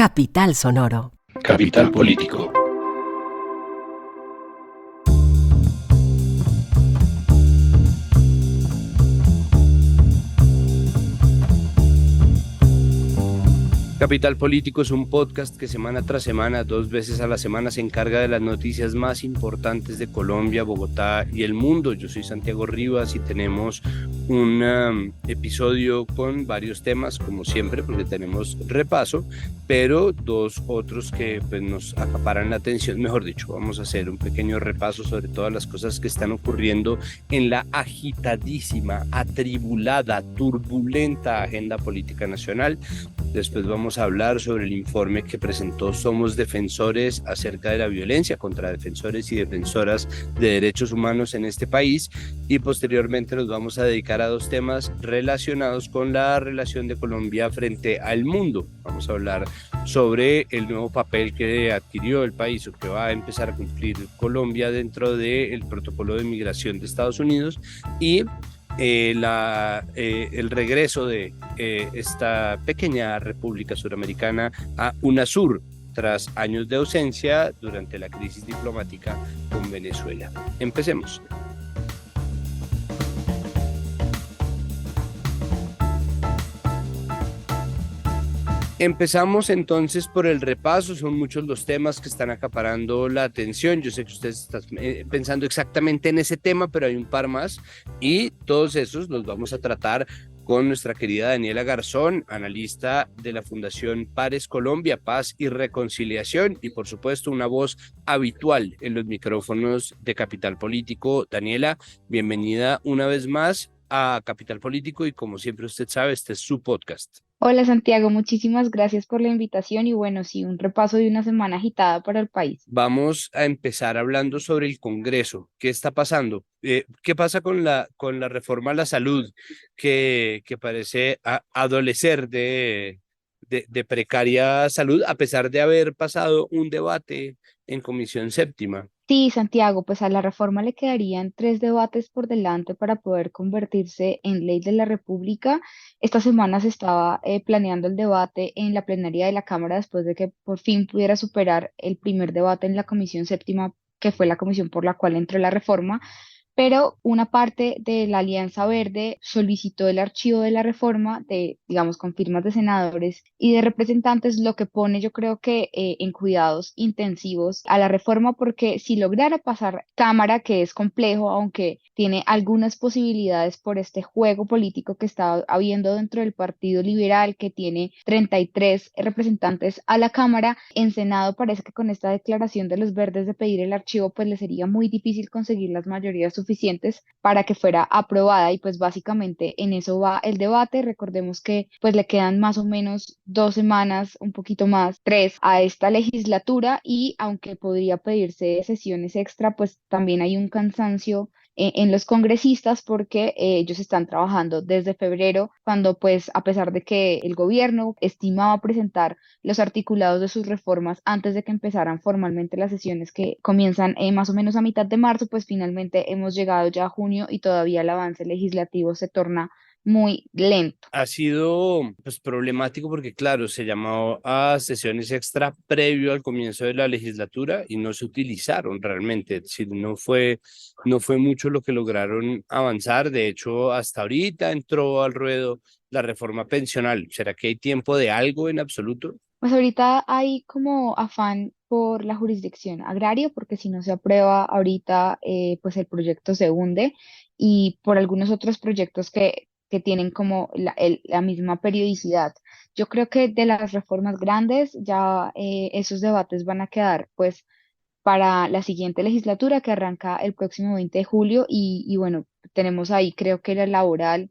Capital Sonoro. Capital Político. Capital Político es un podcast que semana tras semana, 2 veces a la semana, se encarga de las noticias más importantes de Colombia, Bogotá y el mundo. Yo soy Santiago Rivas y tenemos un episodio con varios temas, como siempre, porque tenemos repaso, pero 2 otros que pues, nos acaparan la atención. Mejor dicho, vamos a hacer un pequeño repaso sobre todas las cosas que están ocurriendo en la agitadísima, atribulada, turbulenta agenda política nacional. Después vamos a hablar sobre el informe que presentó Somos Defensores acerca de la violencia contra defensores y defensoras de derechos humanos en este país, y posteriormente nos vamos a dedicar a 2 temas relacionados con la relación de Colombia frente al mundo. Vamos a hablar sobre el nuevo papel que adquirió el país o que va a empezar a cumplir Colombia dentro del protocolo de migración de Estados Unidos y el regreso de esta pequeña república suramericana a UNASUR tras años de ausencia durante la crisis diplomática con Venezuela. Empecemos. Empezamos entonces por el repaso. Son muchos los temas que están acaparando la atención. Yo sé que ustedes están pensando exactamente en ese tema, pero hay un par más y todos esos los vamos a tratar con nuestra querida Daniela Garzón, analista de la Fundación Pares Colombia, Paz y Reconciliación, y por supuesto una voz habitual en los micrófonos de Capital Político. Daniela, bienvenida una vez más a Capital Político y como siempre usted sabe, este es su podcast. Hola Santiago, muchísimas gracias por la invitación y bueno, sí, un repaso de una semana agitada para el país. Vamos a empezar hablando sobre el Congreso. ¿Qué está pasando? ¿Qué pasa con la reforma a la salud que parece adolecer de precaria salud a pesar de haber pasado un debate en Comisión Séptima? Sí, Santiago, pues a la reforma le quedarían 3 debates por delante para poder convertirse en ley de la República. Esta semana se estaba planeando el debate en la plenaria de la Cámara después de que por fin pudiera superar el primer debate en la Comisión Séptima, que fue la comisión por la cual entró la reforma. Pero una parte de la Alianza Verde solicitó el archivo de la reforma, digamos, con firmas de senadores y de representantes, lo que pone, yo creo que en cuidados intensivos a la reforma, porque si lograra pasar Cámara, que es complejo, aunque tiene algunas posibilidades por este juego político que está habiendo dentro del Partido Liberal, que tiene 33 representantes a la Cámara, en Senado parece que con esta declaración de los verdes de pedir el archivo, pues le sería muy difícil conseguir las mayorías suficientes para que fuera aprobada, y pues básicamente en eso va el debate. Recordemos que pues le quedan más o menos 2 semanas, un poquito más, 3 a esta legislatura, y aunque podría pedirse sesiones extra, pues también hay un cansancio en los congresistas porque ellos están trabajando desde febrero, cuando pues a pesar de que el gobierno estimaba presentar los articulados de sus reformas antes de que empezaran formalmente las sesiones que comienzan más o menos a mitad de marzo, pues finalmente hemos llegado ya a junio y todavía el avance legislativo se torna muy lento. Ha sido pues problemático porque claro, se llamó a sesiones extra previo al comienzo de la legislatura y no se utilizaron realmente, es decir, no fue mucho lo que lograron avanzar. De hecho, hasta ahorita entró al ruedo la reforma pensional. ¿Será que hay tiempo de algo en absoluto? Pues ahorita hay como afán por la jurisdicción agraria, porque si no se aprueba ahorita, pues el proyecto se hunde, y por algunos otros proyectos que tienen como la misma periodicidad. Yo creo que de las reformas grandes ya esos debates van a quedar pues para la siguiente legislatura que arranca el próximo 20 de julio y bueno, tenemos ahí creo que la laboral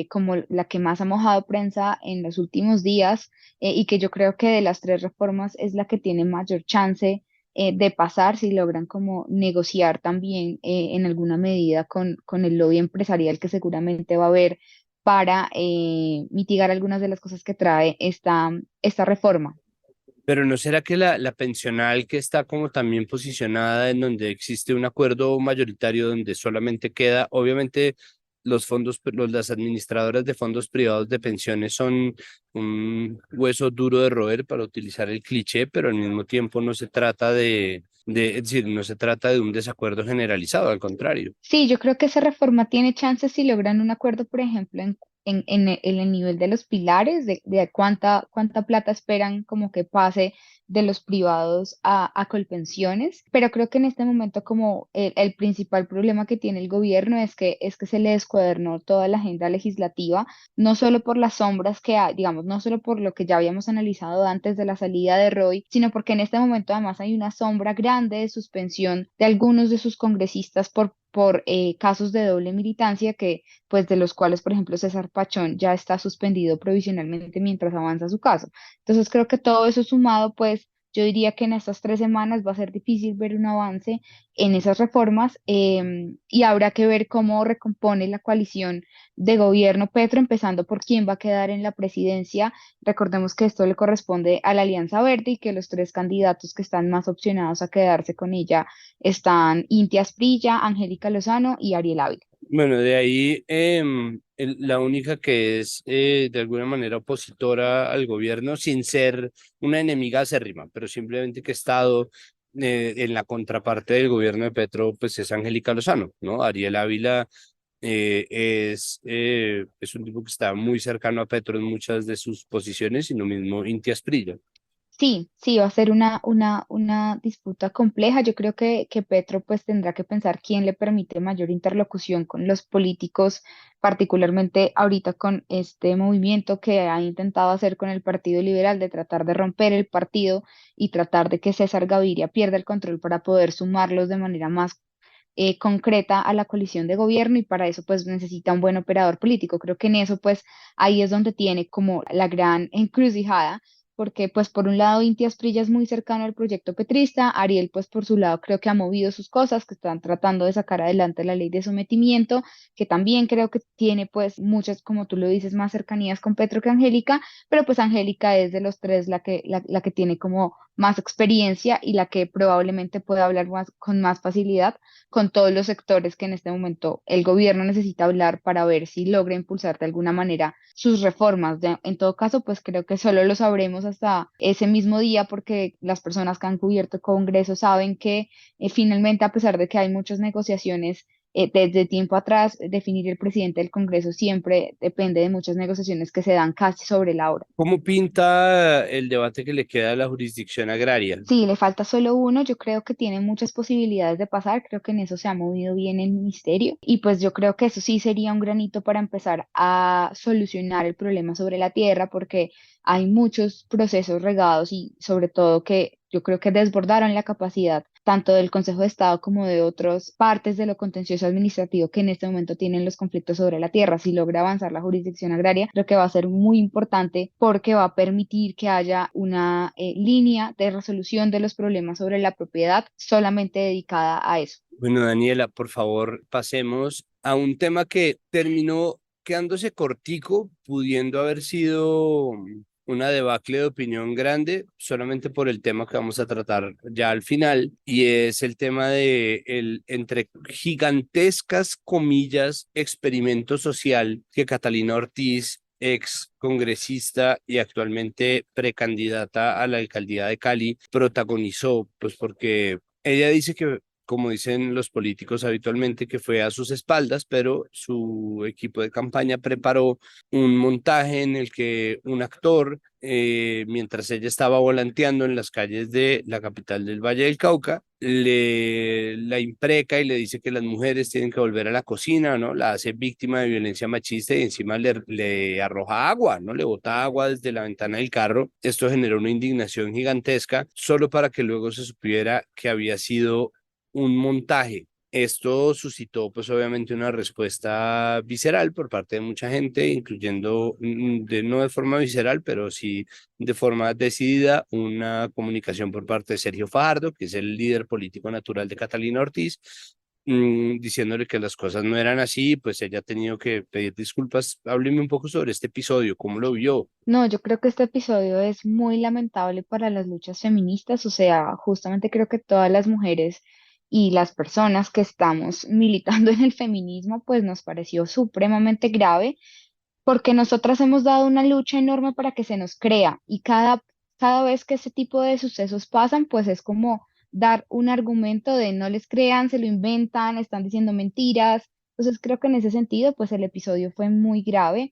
como la que más ha mojado prensa en los últimos días, y que yo creo que de las 3 reformas es la que tiene mayor chance de pasar si logran como negociar también en alguna medida con el lobby empresarial que seguramente va a haber para mitigar algunas de las cosas que trae esta reforma. Pero ¿no será que la pensional que está como también posicionada en donde existe un acuerdo mayoritario donde solamente queda, obviamente las administradoras de fondos privados de pensiones son un hueso duro de roer para utilizar el cliché, pero al mismo tiempo no se trata es decir, no se trata de un desacuerdo generalizado, al contrario. Sí, yo creo que esa reforma tiene chances si logran un acuerdo, por ejemplo, en el nivel de los pilares, de cuánta plata esperan como que pase de los privados a Colpensiones, pero creo que en este momento como el principal problema que tiene el gobierno es que se le descuadernó toda la agenda legislativa, no solo por las sombras que hay, digamos, no solo por lo que ya habíamos analizado antes de la salida de Roy, sino porque en este momento además hay una sombra grande de suspensión de algunos de sus congresistas por casos de doble militancia que, pues de los cuales, por ejemplo, César Pachón ya está suspendido provisionalmente mientras avanza su caso. Entonces creo que todo eso sumado, pues yo diría que en estas 3 semanas va a ser difícil ver un avance en esas reformas, y habrá que ver cómo recompone la coalición de gobierno Petro, empezando por quién va a quedar en la presidencia. Recordemos que esto le corresponde a la Alianza Verde y que los tres candidatos que están más opcionados a quedarse con ella están Inti Asprilla, Angélica Lozano y Ariel Ávila. Bueno, de ahí la única que es de alguna manera opositora al gobierno, sin ser una enemiga acérrima, pero simplemente que ha estado en la contraparte del gobierno de Petro, pues es Angélica Lozano, ¿no? Ariel Ávila es un tipo que está muy cercano a Petro en muchas de sus posiciones y lo mismo Inti Asprilla. Sí, sí, va a ser una disputa compleja. Yo creo que Petro pues tendrá que pensar quién le permite mayor interlocución con los políticos, particularmente ahorita con este movimiento que ha intentado hacer con el Partido Liberal de tratar de romper el partido y tratar de que César Gaviria pierda el control para poder sumarlos de manera más concreta a la coalición de gobierno, y para eso pues necesita un buen operador político. Creo que en eso pues ahí es donde tiene como la gran encrucijada, porque pues por un lado Inti Asprilla es muy cercano al proyecto petrista, Ariel pues por su lado creo que ha movido sus cosas, que están tratando de sacar adelante la ley de sometimiento, que también creo que tiene pues muchas, como tú lo dices, más cercanías con Petro que Angélica, pero pues Angélica es de los tres la que tiene como más experiencia y la que probablemente pueda hablar con más facilidad con todos los sectores que en este momento el gobierno necesita hablar para ver si logra impulsar de alguna manera sus reformas. En todo caso, pues creo que solo lo sabremos hasta ese mismo día, porque las personas que han cubierto el Congreso saben que finalmente, a pesar de que hay muchas negociaciones, desde tiempo atrás, definir el presidente del Congreso siempre depende de muchas negociaciones que se dan casi sobre la hora. ¿Cómo pinta el debate que le queda a la jurisdicción agraria? Sí, le falta solo uno. Yo creo que tiene muchas posibilidades de pasar. Creo que en eso se ha movido bien el ministerio. Y pues yo creo que eso sí sería un granito para empezar a solucionar el problema sobre la tierra, porque hay muchos procesos regados y sobre todo que yo creo que desbordaron la capacidad tanto del Consejo de Estado como de otras partes de lo contencioso administrativo que en este momento tienen los conflictos sobre la tierra. Si logra avanzar la jurisdicción agraria, creo que va a ser muy importante porque va a permitir que haya una línea de resolución de los problemas sobre la propiedad solamente dedicada a eso. Bueno, Daniela, por favor, pasemos a un tema que terminó quedándose cortico, pudiendo haber sido una debacle de opinión grande, solamente por el tema que vamos a tratar ya al final, y es el tema de el, entre gigantescas comillas, experimento social que Catalina Ortiz, ex congresista y actualmente precandidata a la alcaldía de Cali, protagonizó, pues porque ella dice que, como dicen los políticos habitualmente, que fue a sus espaldas, pero su equipo de campaña preparó un montaje en el que un actor, mientras ella estaba volanteando en las calles de la capital del Valle del Cauca, la impreca y le dice que las mujeres tienen que volver a la cocina, ¿no? La hace víctima de violencia machista y encima le arroja agua, ¿no? Le bota agua desde la ventana del carro. Esto generó una indignación gigantesca, solo para que luego se supiera que había sido un montaje. Esto suscitó, pues obviamente, una respuesta visceral por parte de mucha gente, incluyendo, no de forma visceral, pero sí de forma decidida, una comunicación por parte de Sergio Fajardo, que es el líder político natural de Catalina Ortiz, diciéndole que las cosas no eran así, pues ella ha tenido que pedir disculpas. Hábleme un poco sobre este episodio, ¿cómo lo vio? No, yo creo que este episodio es muy lamentable para las luchas feministas, o sea, justamente creo que todas las mujeres y las personas que estamos militando en el feminismo, pues nos pareció supremamente grave porque nosotras hemos dado una lucha enorme para que se nos crea y cada vez que ese tipo de sucesos pasan, pues es como dar un argumento de no les crean, se lo inventan, están diciendo mentiras. Entonces creo que en ese sentido, pues el episodio fue muy grave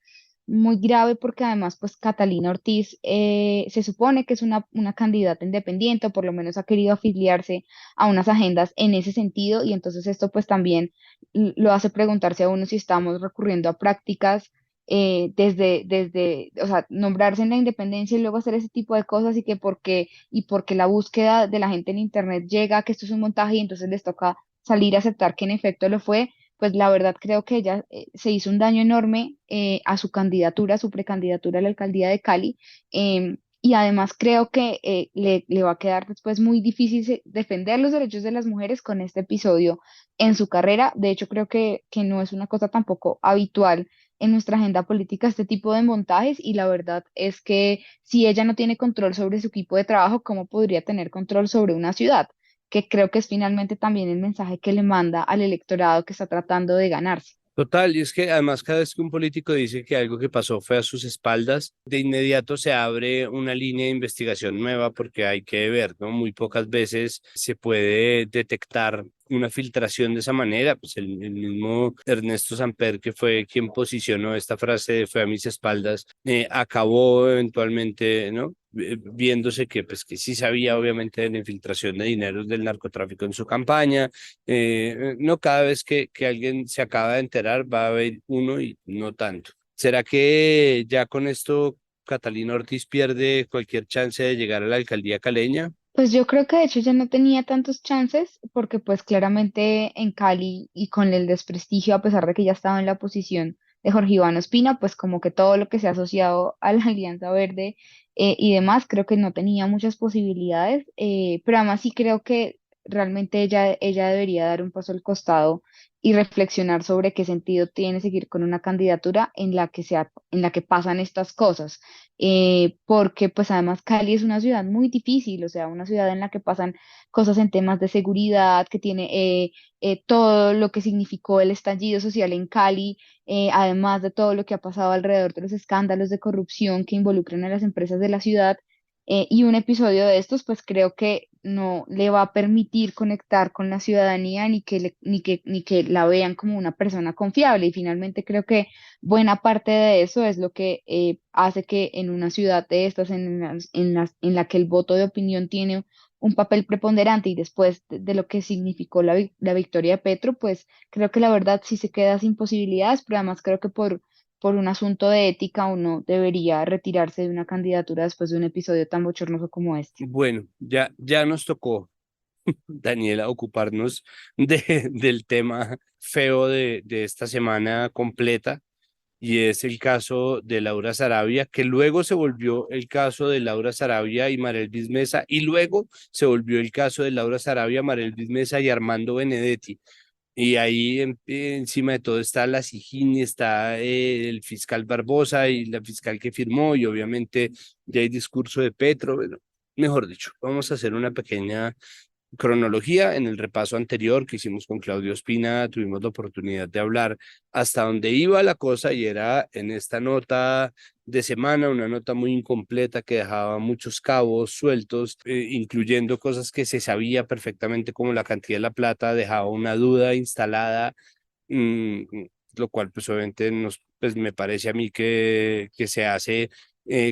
porque además, pues Catalina Ortiz se supone que es una candidata independiente, o por lo menos ha querido afiliarse a unas agendas en ese sentido, y entonces esto pues también lo hace preguntarse a uno si estamos recurriendo a prácticas o sea, nombrarse en la independencia y luego hacer ese tipo de cosas y porque la búsqueda de la gente en Internet llega a que esto es un montaje y entonces les toca salir a aceptar que en efecto lo fue, pues la verdad creo que ella se hizo un daño enorme a su candidatura, a su precandidatura a la alcaldía de Cali. Y además creo que le va a quedar después muy difícil defender los derechos de las mujeres con este episodio en su carrera. De hecho, creo que no es una cosa tampoco habitual en nuestra agenda política este tipo de montajes y la verdad es que si ella no tiene control sobre su equipo de trabajo, ¿cómo podría tener control sobre una ciudad? Que creo que es finalmente también el mensaje que le manda al electorado que está tratando de ganarse. Total, y es que además cada vez que un político dice que algo que pasó fue a sus espaldas, de inmediato se abre una línea de investigación nueva porque hay que ver, ¿no? Muy pocas veces se puede detectar una filtración de esa manera, pues el mismo Ernesto Samper, que fue quien posicionó esta frase de fue a mis espaldas, acabó eventualmente, ¿no? Viéndose que pues que sí sabía obviamente de la infiltración de dineros del narcotráfico en su campaña. No cada vez que alguien se acaba de enterar va a haber uno y no tanto. ¿Será que ya con esto Catalina Ortiz pierde cualquier chance de llegar a la alcaldía caleña? Pues yo creo que de hecho ya no tenía tantos chances porque pues claramente en Cali y con el desprestigio, a pesar de que ya estaba en la posición de Jorge Iván Ospina, pues como que todo lo que se ha asociado a la Alianza Verde y demás, creo que no tenía muchas posibilidades, pero además sí creo que realmente ella debería dar un paso al costado y reflexionar sobre qué sentido tiene seguir con una candidatura en la que pasan estas cosas, porque pues además Cali es una ciudad muy difícil, o sea, una ciudad en la que pasan cosas en temas de seguridad, que tiene todo lo que significó el estallido social en Cali, además de todo lo que ha pasado alrededor de los escándalos de corrupción que involucran a las empresas de la ciudad. Y un episodio de estos, pues creo que no le va a permitir conectar con la ciudadanía ni que la vean como una persona confiable. Y finalmente creo que buena parte de eso es lo que hace que en una ciudad de estas, en la que el voto de opinión tiene un papel preponderante y después de lo que significó la victoria de Petro, pues creo que la verdad sí se queda sin posibilidades, pero además creo que por un asunto de ética uno debería retirarse de una candidatura después de un episodio tan bochornoso como este. Bueno, ya nos tocó, Daniela, ocuparnos del tema feo de esta semana completa. Y es el caso de Laura Sarabia, que luego se volvió el caso de Laura Sarabia y Marelvis Mesa, y luego se volvió el caso de Laura Sarabia, Marelvis Mesa y Armando Benedetti. Y ahí encima de todo está la SIJIN, está el fiscal Barbosa y la fiscal que firmó, y obviamente ya hay discurso de Petro. Bueno, mejor dicho, vamos a hacer una pequeña cronología. En el repaso anterior que hicimos con Claudio Espina, tuvimos la oportunidad de hablar hasta dónde iba la cosa y era en esta nota de semana, una nota muy incompleta que dejaba muchos cabos sueltos, incluyendo cosas que se sabía perfectamente como la cantidad de la plata, dejaba una duda instalada, mm, lo cual pues obviamente pues me parece a mí que se hace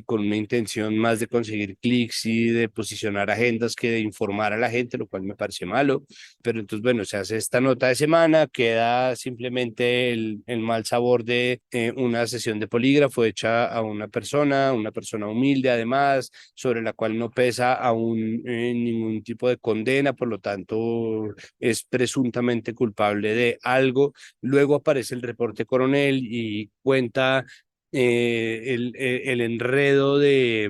con una intención más de conseguir clics y de posicionar agendas que de informar a la gente, lo cual me parece malo. Pero entonces, bueno, se hace esta nota de semana, queda simplemente el mal sabor de una sesión de polígrafo hecha a una persona humilde además, sobre la cual no pesa aún ningún tipo de condena, por lo tanto es presuntamente culpable de algo. Luego aparece el reporte coronel y cuenta el enredo de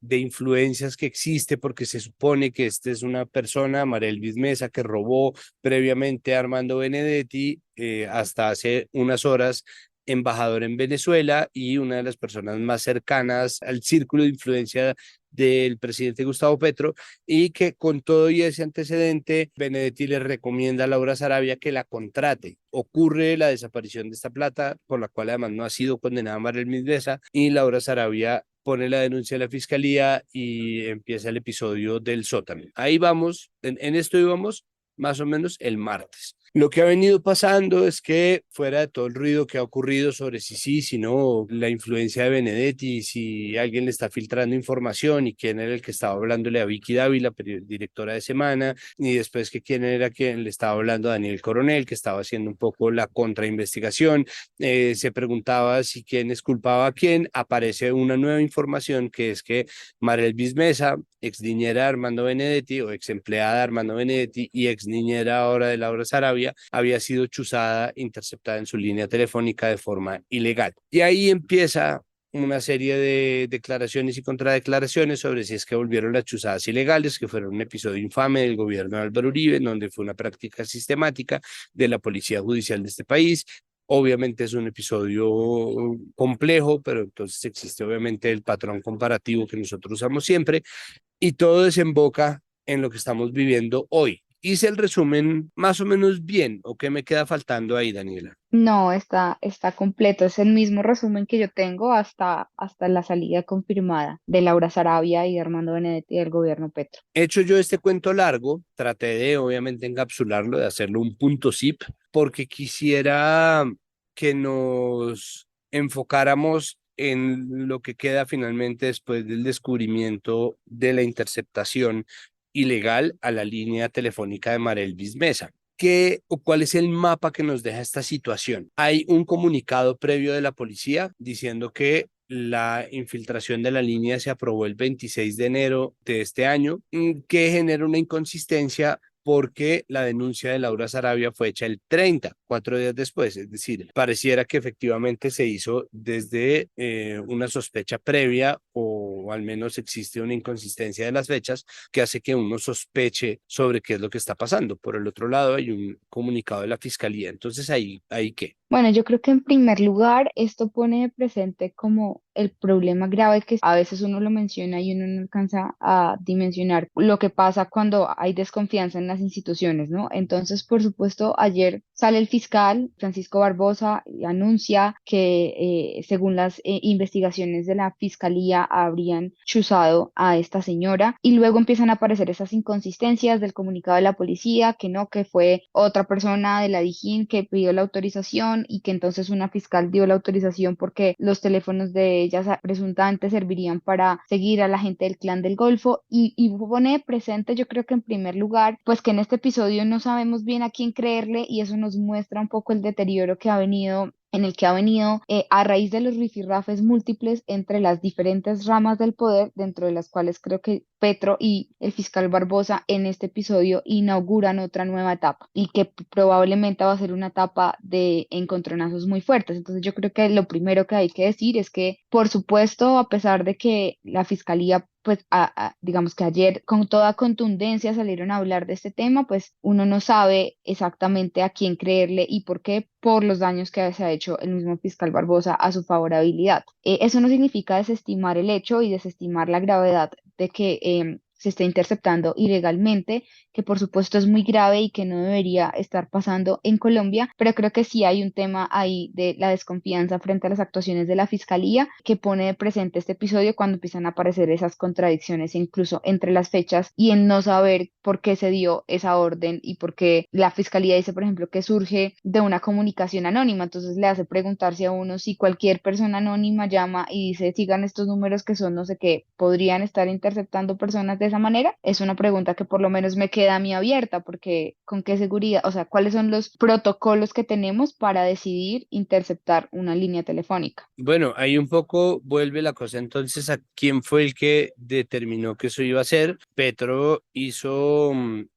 influencias que existe, porque se supone que esta es una persona, Marelvis Mesa, que robó previamente a Armando Benedetti hasta hace unas horas. embajador en Venezuela y una de las personas más cercanas al círculo de influencia del presidente Gustavo Petro, y que con todo y ese antecedente, Benedetti le recomienda a Laura Sarabia que la contrate. Ocurre la desaparición de esta plata, por la cual además no ha sido condenada Mariel Misbesa, y Laura Sarabia pone la denuncia a la fiscalía y empieza el episodio del sótano. Ahí vamos, en esto íbamos más o menos el martes. Lo que ha venido pasando es que, fuera de todo el ruido que ha ocurrido sobre si sí, si no, la influencia de Benedetti, si alguien le está filtrando información y quién era el que estaba hablándole a Vicky Dávila, directora de Semana, y después que quién era quien le estaba hablando a Daniel Coronel, que estaba haciendo un poco la contrainvestigación, se preguntaba si quién es culpaba a quién. Aparece una nueva información que es que Mariel Mesa, ex niñera de Armando Benedetti o ex empleada de Armando Benedetti y ex niñera ahora de Laura Sarabia, había sido chuzada, interceptada en su línea telefónica de forma ilegal. Y ahí empieza una serie de declaraciones y contradeclaraciones sobre si es que volvieron las chuzadas ilegales, que fueron un episodio infame del gobierno de Álvaro Uribe, en donde fue una práctica sistemática de la policía judicial de este país. Obviamente es un episodio complejo, pero entonces existe obviamente el patrón comparativo que nosotros usamos siempre, y todo desemboca en lo que estamos viviendo hoy. Hice el resumen más o menos bien, ¿o qué me queda faltando ahí, Daniela? No, está completo. Es el mismo resumen que yo tengo hasta la salida confirmada de Laura Sarabia y de Armando Benedetti del gobierno Petro. Hecho yo este cuento largo, traté de obviamente encapsularlo, de hacerlo un punto zip, porque quisiera que nos enfocáramos en lo que queda finalmente después del descubrimiento de la interceptación ilegal a la línea telefónica de Marelvis Mesa. ¿Qué o cuál es el mapa que nos deja esta situación? Hay un comunicado previo de la policía diciendo que la infiltración de la línea se aprobó el 26 de enero de este año, que genera una inconsistencia porque la denuncia de Laura Sarabia fue hecha el 30, 4 días después. Es decir, pareciera que efectivamente se hizo desde una sospecha previa, o al menos existe una inconsistencia de las fechas que hace que uno sospeche sobre qué es lo que está pasando. Por el otro lado, hay un comunicado de la fiscalía. Entonces, ¿ahí qué? Bueno, yo creo que en primer lugar esto pone de presente como el problema grave que a veces uno lo menciona y uno no alcanza a dimensionar lo que pasa cuando hay desconfianza en las instituciones, ¿no? Entonces, por supuesto, ayer sale el fiscal Francisco Barbosa y anuncia que según las investigaciones de la fiscalía habrían chuzado a esta señora, y luego empiezan a aparecer esas inconsistencias del comunicado de la policía, que no, que fue otra persona de la Dijín que pidió la autorización y que entonces una fiscal dio la autorización porque los teléfonos de ellas presuntamente servirían para seguir a la gente del Clan del Golfo, y pone presente, yo creo que en primer lugar, pues que en este episodio no sabemos bien a quién creerle, y eso nos muestra un poco el deterioro que ha venido en el que ha venido a raíz de los rifirrafes múltiples entre las diferentes ramas del poder, dentro de las cuales creo que Petro y el fiscal Barbosa en este episodio inauguran otra nueva etapa, y que probablemente va a ser una etapa de encontronazos muy fuertes. Entonces yo creo que lo primero que hay que decir es que, por supuesto, a pesar de que la fiscalía pues digamos que ayer con toda contundencia salieron a hablar de este tema, pues uno no sabe exactamente a quién creerle y por qué, por los daños que se ha hecho el mismo fiscal Barbosa a su favorabilidad. Eso no significa desestimar el hecho y desestimar la gravedad de que se esté interceptando ilegalmente, que por supuesto es muy grave y que no debería estar pasando en Colombia, pero creo que sí hay un tema ahí de la desconfianza frente a las actuaciones de la fiscalía, que pone de presente este episodio cuando empiezan a aparecer esas contradicciones incluso entre las fechas, y en no saber por qué se dio esa orden y por qué la fiscalía dice, por ejemplo, que surge de una comunicación anónima. Entonces le hace preguntarse a uno si cualquier persona anónima llama y dice, sigan estos números que son no sé qué, podrían estar interceptando personas de esa manera. Es una pregunta que por lo menos me queda a mí abierta, porque con qué seguridad, o sea, cuáles son los protocolos que tenemos para decidir interceptar una línea telefónica. Bueno, ahí un poco vuelve la cosa entonces a quién fue el que determinó que eso iba a ser. Petro hizo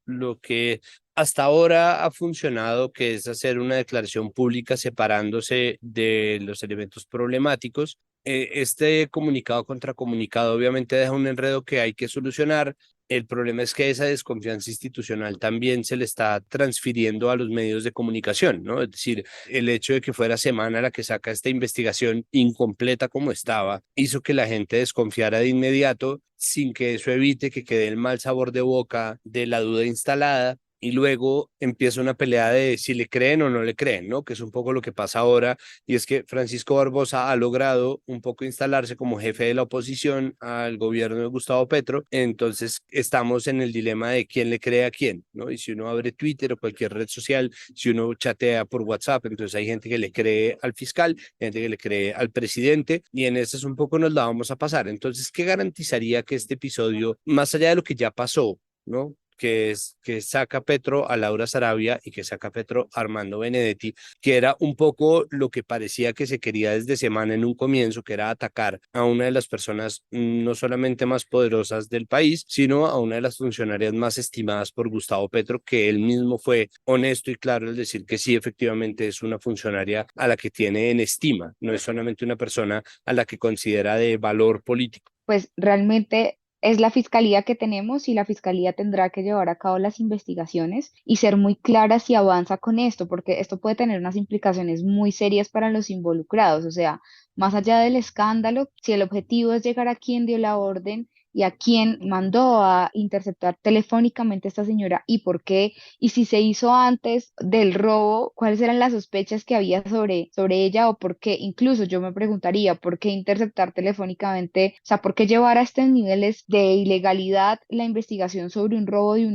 lo que hasta ahora ha funcionado, que es hacer una declaración pública separándose de los elementos problemáticos. Este comunicado contra comunicado obviamente deja un enredo que hay que solucionar. El problema es que esa desconfianza institucional también se le está transfiriendo a los medios de comunicación, ¿no? Es decir, el hecho de que fuera Semana la que saca esta investigación incompleta como estaba, hizo que la gente desconfiara de inmediato sin que eso evite que quede el mal sabor de boca de la duda instalada. Y luego empieza una pelea de si le creen o no le creen, ¿no? Que es un poco lo que pasa ahora, y es que Francisco Barbosa ha logrado un poco instalarse como jefe de la oposición al gobierno de Gustavo Petro. Entonces estamos en el dilema de quién le cree a quién, ¿no? Y si uno abre Twitter o cualquier red social, si uno chatea por WhatsApp, entonces hay gente que le cree al fiscal, gente que le cree al presidente, y en eso es un poco nos la vamos a pasar. Entonces, ¿qué garantizaría que este episodio, más allá de lo que ya pasó, ¿no? Que es que saca Petro a Laura Sarabia y que saca Petro a Armando Benedetti, que era un poco lo que parecía que se quería desde Semana en un comienzo, que era atacar a una de las personas no solamente más poderosas del país, sino a una de las funcionarias más estimadas por Gustavo Petro, que él mismo fue honesto y claro al decir que sí, efectivamente es una funcionaria a la que tiene en estima, no es solamente una persona a la que considera de valor político. Pues realmente es la fiscalía que tenemos y la fiscalía tendrá que llevar a cabo las investigaciones y ser muy clara si avanza con esto, porque esto puede tener unas implicaciones muy serias para los involucrados. O sea, más allá del escándalo, si el objetivo es llegar a quien dio la orden y a quién mandó a interceptar telefónicamente a esta señora y por qué, y si se hizo antes del robo, cuáles eran las sospechas que había sobre ella o por qué, incluso yo me preguntaría por qué interceptar telefónicamente, o sea, por qué llevar a estos niveles de ilegalidad la investigación sobre un robo de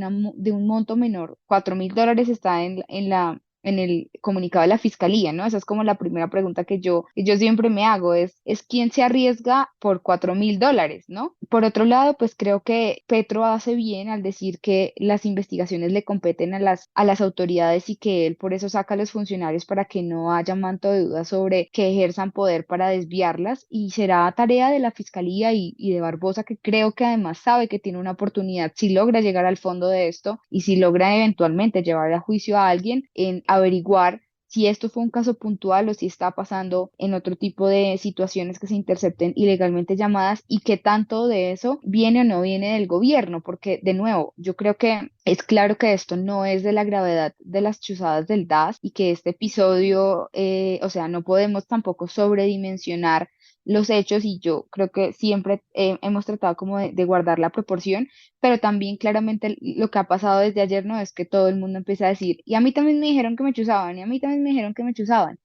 un monto menor. $4.000 está en el comunicado de la fiscalía, ¿no? Esa es como la primera pregunta que yo siempre me hago, es quién se arriesga por $4.000, ¿no? Por otro lado, pues creo que Petro hace bien al decir que las investigaciones le competen a las autoridades y que él por eso saca a los funcionarios para que no haya manto de duda sobre que ejerzan poder para desviarlas y será tarea de la fiscalía y de Barbosa, que creo que además sabe que tiene una oportunidad si logra llegar al fondo de esto y si logra eventualmente llevar a juicio a alguien en averiguar si esto fue un caso puntual o si está pasando en otro tipo de situaciones que se intercepten ilegalmente llamadas y qué tanto de eso viene o no viene del gobierno, porque de nuevo, yo creo que es claro que esto no es de la gravedad de las chuzadas del DAS y que este episodio, o sea, no podemos tampoco sobredimensionar los hechos y yo creo que siempre hemos tratado como de guardar la proporción, pero también claramente lo que ha pasado desde ayer no es que todo el mundo empieza a decir, y a mí también me dijeron que me chuzaban, y a mí también me dijeron que me chuzaban.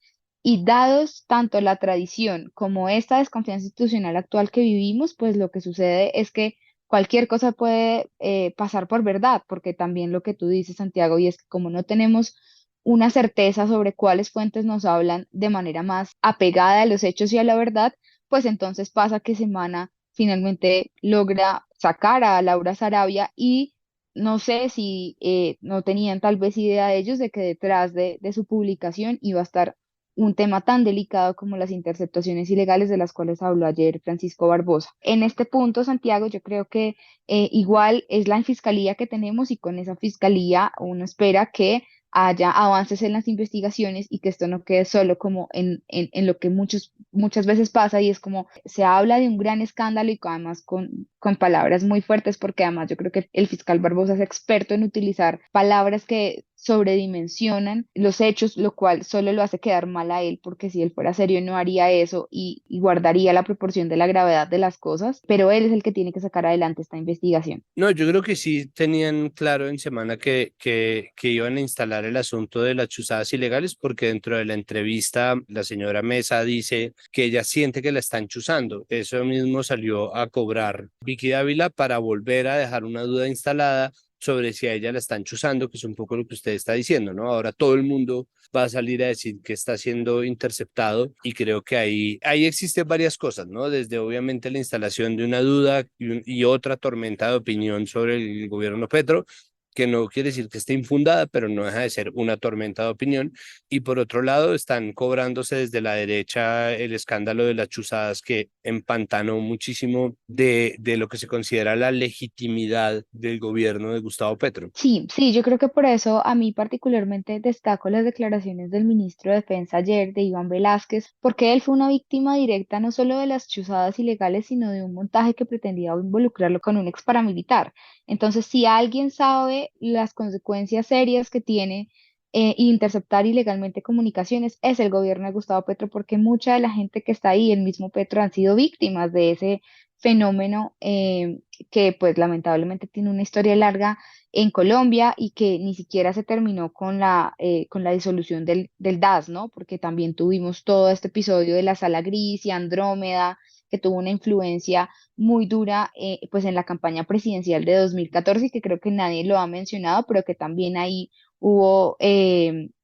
Y dados tanto la tradición como esta desconfianza institucional actual que vivimos, pues lo que sucede es que cualquier cosa puede pasar por verdad, porque también lo que tú dices, Santiago, y es que como no tenemos una certeza sobre cuáles fuentes nos hablan de manera más apegada a los hechos y a la verdad, pues entonces pasa que Semana finalmente logra sacar a Laura Sarabia y no sé si no tenían tal vez idea ellos de que detrás de su publicación iba a estar un tema tan delicado como las interceptaciones ilegales de las cuales habló ayer Francisco Barbosa. En este punto, Santiago, yo creo que igual es la fiscalía que tenemos y con esa fiscalía uno espera que haya avances en las investigaciones y que esto no quede solo como en lo que muchas veces pasa y es como se habla de un gran escándalo y además con palabras muy fuertes porque además yo creo que el fiscal Barbosa es experto en utilizar palabras que sobredimensionan los hechos, lo cual solo lo hace quedar mal a él, porque si él fuera serio no haría eso y guardaría la proporción de la gravedad de las cosas, pero él es el que tiene que sacar adelante esta investigación. No, yo creo que sí tenían claro en Semana que iban a instalar el asunto de las chuzadas ilegales, porque dentro de la entrevista la señora Mesa dice que ella siente que la están chuzando. Eso mismo salió a cobrar Vicky Dávila para volver a dejar una duda instalada sobre si a ella la están chuzando, que es un poco lo que usted está diciendo, ¿no? Ahora todo el mundo va a salir a decir que está siendo interceptado y creo que ahí existen varias cosas, ¿no? Desde obviamente la instalación de una duda y otra tormenta de opinión sobre el gobierno Petro, que no quiere decir que esté infundada, pero no deja de ser una tormenta de opinión. Y por otro lado, están cobrándose desde la derecha el escándalo de las chuzadas que empantanó muchísimo de lo que se considera la legitimidad del gobierno de Gustavo Petro. Sí, sí, yo creo que por eso a mí particularmente destaco las declaraciones del ministro de Defensa ayer, de Iván Velázquez, porque él fue una víctima directa no solo de las chuzadas ilegales, sino de un montaje que pretendía involucrarlo con un ex paramilitar. Entonces, si alguien sabe las consecuencias serias que tiene interceptar ilegalmente comunicaciones, es el gobierno de Gustavo Petro, porque mucha de la gente que está ahí, el mismo Petro, han sido víctimas de ese fenómeno que pues lamentablemente tiene una historia larga en Colombia y que ni siquiera se terminó con la disolución del DAS, ¿no? Porque también tuvimos todo este episodio de la Sala Gris y Andrómeda, que tuvo una influencia muy dura pues en la campaña presidencial de 2014 y que creo que nadie lo ha mencionado, pero que también ahí hubo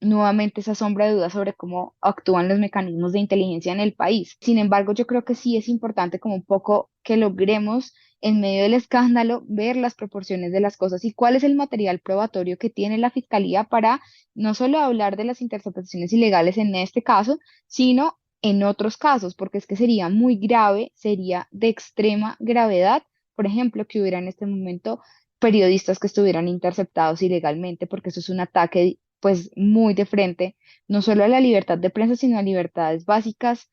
nuevamente esa sombra de duda sobre cómo actúan los mecanismos de inteligencia en el país. Sin embargo, yo creo que sí es importante como un poco que logremos en medio del escándalo, ver las proporciones de las cosas y cuál es el material probatorio que tiene la Fiscalía para no solo hablar de las interceptaciones ilegales en este caso, sino en otros casos, porque es que sería muy grave, sería de extrema gravedad, por ejemplo, que hubiera en este momento periodistas que estuvieran interceptados ilegalmente, porque eso es un ataque pues muy de frente, no solo a la libertad de prensa, sino a libertades básicas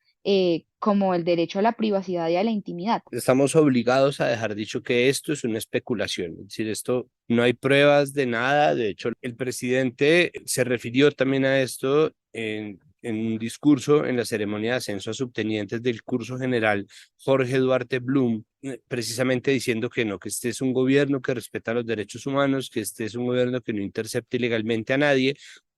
como el derecho a la privacidad y a la intimidad. Estamos obligados a dejar dicho que esto es una especulación, es decir, esto no hay pruebas de nada. De hecho, el presidente se refirió también a esto en un discurso en la ceremonia de ascenso a subtenientes del curso general Jorge Duarte Blum, precisamente diciendo que no, que este es un gobierno que respeta los derechos humanos, que este es un gobierno que no intercepta ilegalmente a nadie,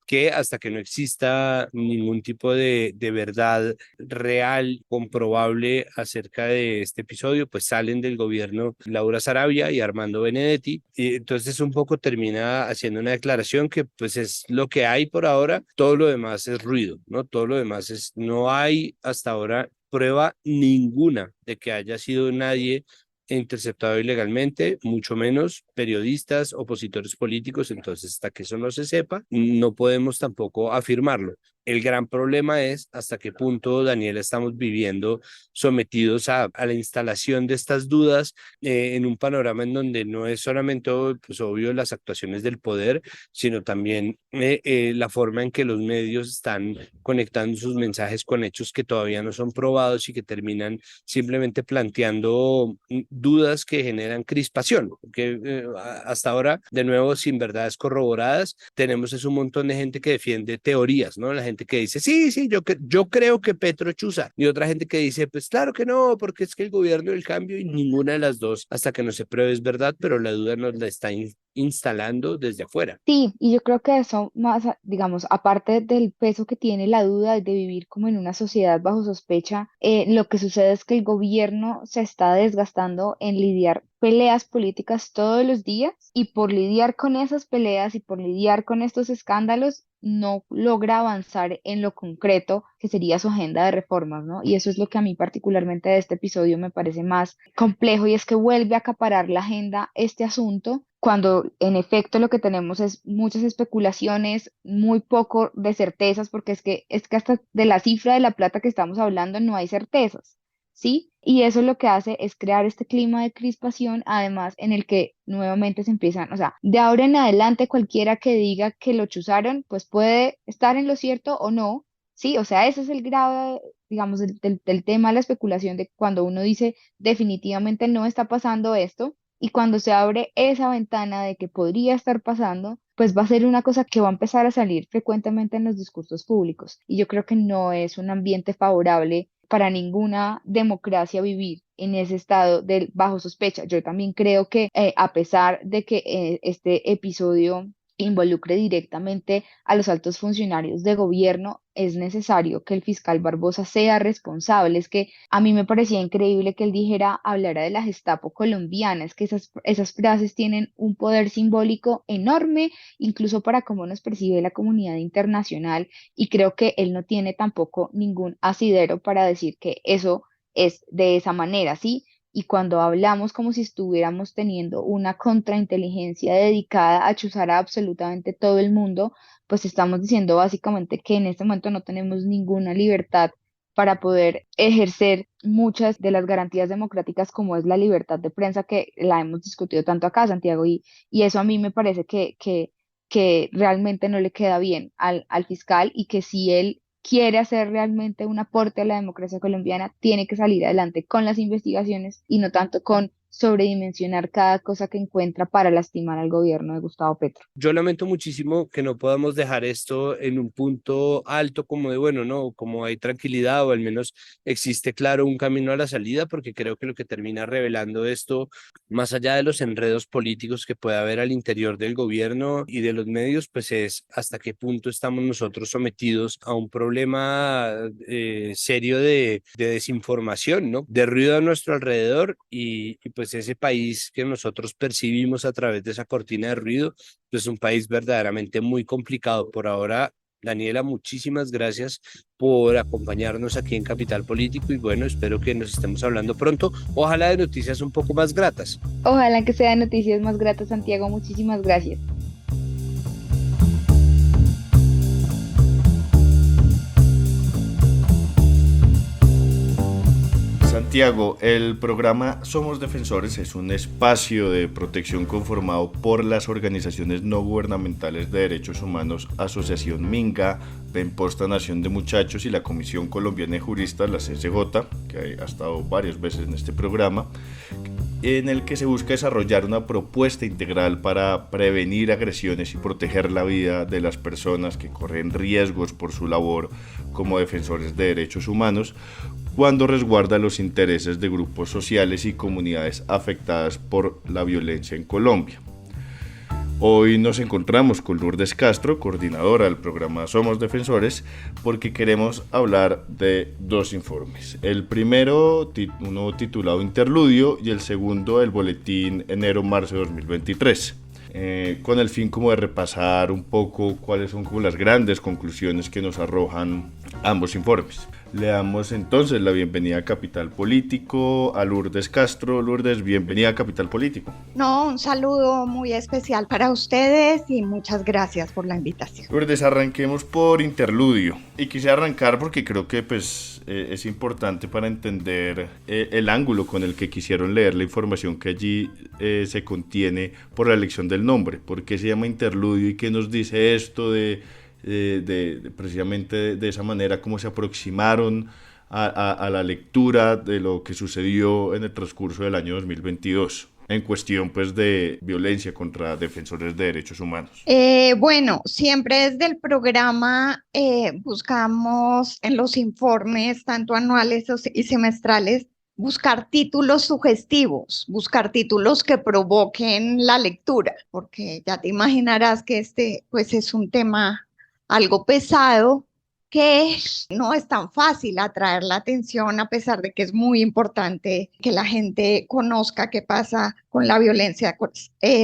que hasta que no exista ningún tipo de verdad real, comprobable acerca de este episodio, pues salen del gobierno Laura Sarabia y Armando Benedetti. Y entonces un poco termina haciendo una declaración que pues es lo que hay por ahora, todo lo demás es ruido, ¿no? Todo lo demás es, no hay hasta ahora prueba ninguna de que haya sido nadie interceptado ilegalmente, mucho menos periodistas, opositores políticos. Entonces, hasta que eso no se sepa, no podemos tampoco afirmarlo. El gran problema es hasta qué punto, Daniela, estamos viviendo sometidos a la instalación de estas dudas en un panorama en donde no es solamente, pues, obvio las actuaciones del poder, sino también la forma en que los medios están conectando sus mensajes con hechos que todavía no son probados y que terminan simplemente planteando dudas que generan crispación, porque hasta ahora, de nuevo, sin verdades corroboradas, tenemos es un montón de gente que defiende teorías, ¿no? La gente que dice, sí, sí, yo creo que Petro chuza, y otra gente que dice, pues claro que no, porque es que el gobierno del cambio, y ninguna de las dos, hasta que no se pruebe es verdad, pero la duda nos la está instalando desde afuera. Sí, y yo creo que eso más, digamos, aparte del peso que tiene la duda de vivir como en una sociedad bajo sospecha, lo que sucede es que el gobierno se está desgastando en lidiar peleas políticas todos los días y por lidiar con esas peleas y por lidiar con estos escándalos, no logra avanzar en lo concreto que sería su agenda de reformas, ¿no? Y eso es lo que a mí particularmente de este episodio me parece más complejo y es que vuelve a acaparar la agenda este asunto cuando en efecto lo que tenemos es muchas especulaciones, muy poco de certezas, porque es que hasta de la cifra de la plata que estamos hablando no hay certezas, ¿sí? Y eso lo que hace es crear este clima de crispación, además en el que nuevamente se empiezan, o sea, de ahora en adelante cualquiera que diga que lo chuzaron, pues puede estar en lo cierto o no, ¿sí? O sea, ese es el grave, digamos, del tema de la especulación de cuando uno dice definitivamente no está pasando esto y cuando se abre esa ventana de que podría estar pasando, pues va a ser una cosa que va a empezar a salir frecuentemente en los discursos públicos. Y yo creo que no es un ambiente favorable para ninguna democracia vivir en ese estado de bajo sospecha. Yo también creo que a pesar de que este episodio involucre directamente a los altos funcionarios de gobierno, es necesario que el fiscal Barbosa sea responsable. Es que a mí me parecía increíble que él dijera, hablara de la Gestapo colombiana, es que esas frases tienen un poder simbólico enorme, incluso para cómo nos percibe la comunidad internacional, y creo que él no tiene tampoco ningún asidero para decir que eso es de esa manera, ¿sí? y cuando hablamos como si estuviéramos teniendo una contrainteligencia dedicada a chuzar a absolutamente todo el mundo, pues estamos diciendo básicamente que en este momento no tenemos ninguna libertad para poder ejercer muchas de las garantías democráticas como es la libertad de prensa que la hemos discutido tanto acá, Santiago, y eso a mí me parece que realmente no le queda bien al fiscal y que si él quiere hacer realmente un aporte a la democracia colombiana, tiene que salir adelante con las investigaciones y no tanto con sobredimensionar cada cosa que encuentra para lastimar al gobierno de Gustavo Petro. Yo lamento muchísimo que no podamos dejar esto en un punto alto como de, bueno, no, como hay tranquilidad o al menos existe claro un camino a la salida, porque creo que lo que termina revelando esto, más allá de los enredos políticos que pueda haber al interior del gobierno y de los medios, pues es hasta qué punto estamos nosotros sometidos a un problema serio de desinformación, ¿no? De ruido a nuestro alrededor y pues ese país que nosotros percibimos a través de esa cortina de ruido es un país verdaderamente muy complicado. Por ahora, Daniela, muchísimas gracias por acompañarnos aquí en Capital Político y bueno, espero que nos estemos hablando pronto. Ojalá de noticias un poco más gratas. Ojalá que sean noticias más gratas, Santiago. Muchísimas gracias. Santiago, el programa Somos Defensores es un espacio de protección conformado por las organizaciones no gubernamentales de derechos humanos, Asociación Minga, Penposta Nación de Muchachos y la Comisión Colombiana de Juristas, la CCJ, que ha estado varias veces en este programa, en el que se busca desarrollar una propuesta integral para prevenir agresiones y proteger la vida de las personas que corren riesgos por su labor como defensores de derechos humanos, cuando resguarda los intereses de grupos sociales y comunidades afectadas por la violencia en Colombia. Hoy nos encontramos con Lourdes Castro, coordinadora del programa Somos Defensores, porque queremos hablar de dos informes. El primero, uno titulado Interludio, y el segundo, el boletín enero-marzo de 2023. Con el fin como de repasar un poco cuáles son como las grandes conclusiones que nos arrojan ambos informes. Le damos entonces la bienvenida a Capital Político a Lourdes Castro. Lourdes, bienvenida a Capital Político. No, un saludo muy especial para ustedes y muchas gracias por la invitación. Lourdes, arranquemos por Interludio. Y quise arrancar porque creo que es importante para entender el ángulo con el que quisieron leer la información que allí se contiene por la elección del nombre. ¿Por qué se llama Interludio y qué nos dice esto de precisamente de esa manera cómo se aproximaron a la lectura de lo que sucedió en el transcurso del año 2022 en cuestión pues de violencia contra defensores de derechos humanos? Bueno, siempre desde el programa buscamos en los informes, tanto anuales y semestrales, buscar títulos sugestivos, buscar títulos que provoquen la lectura, porque ya te imaginarás que este pues es un tema algo pesado que no es tan fácil atraer la atención a pesar de que es muy importante que la gente conozca qué pasa con la violencia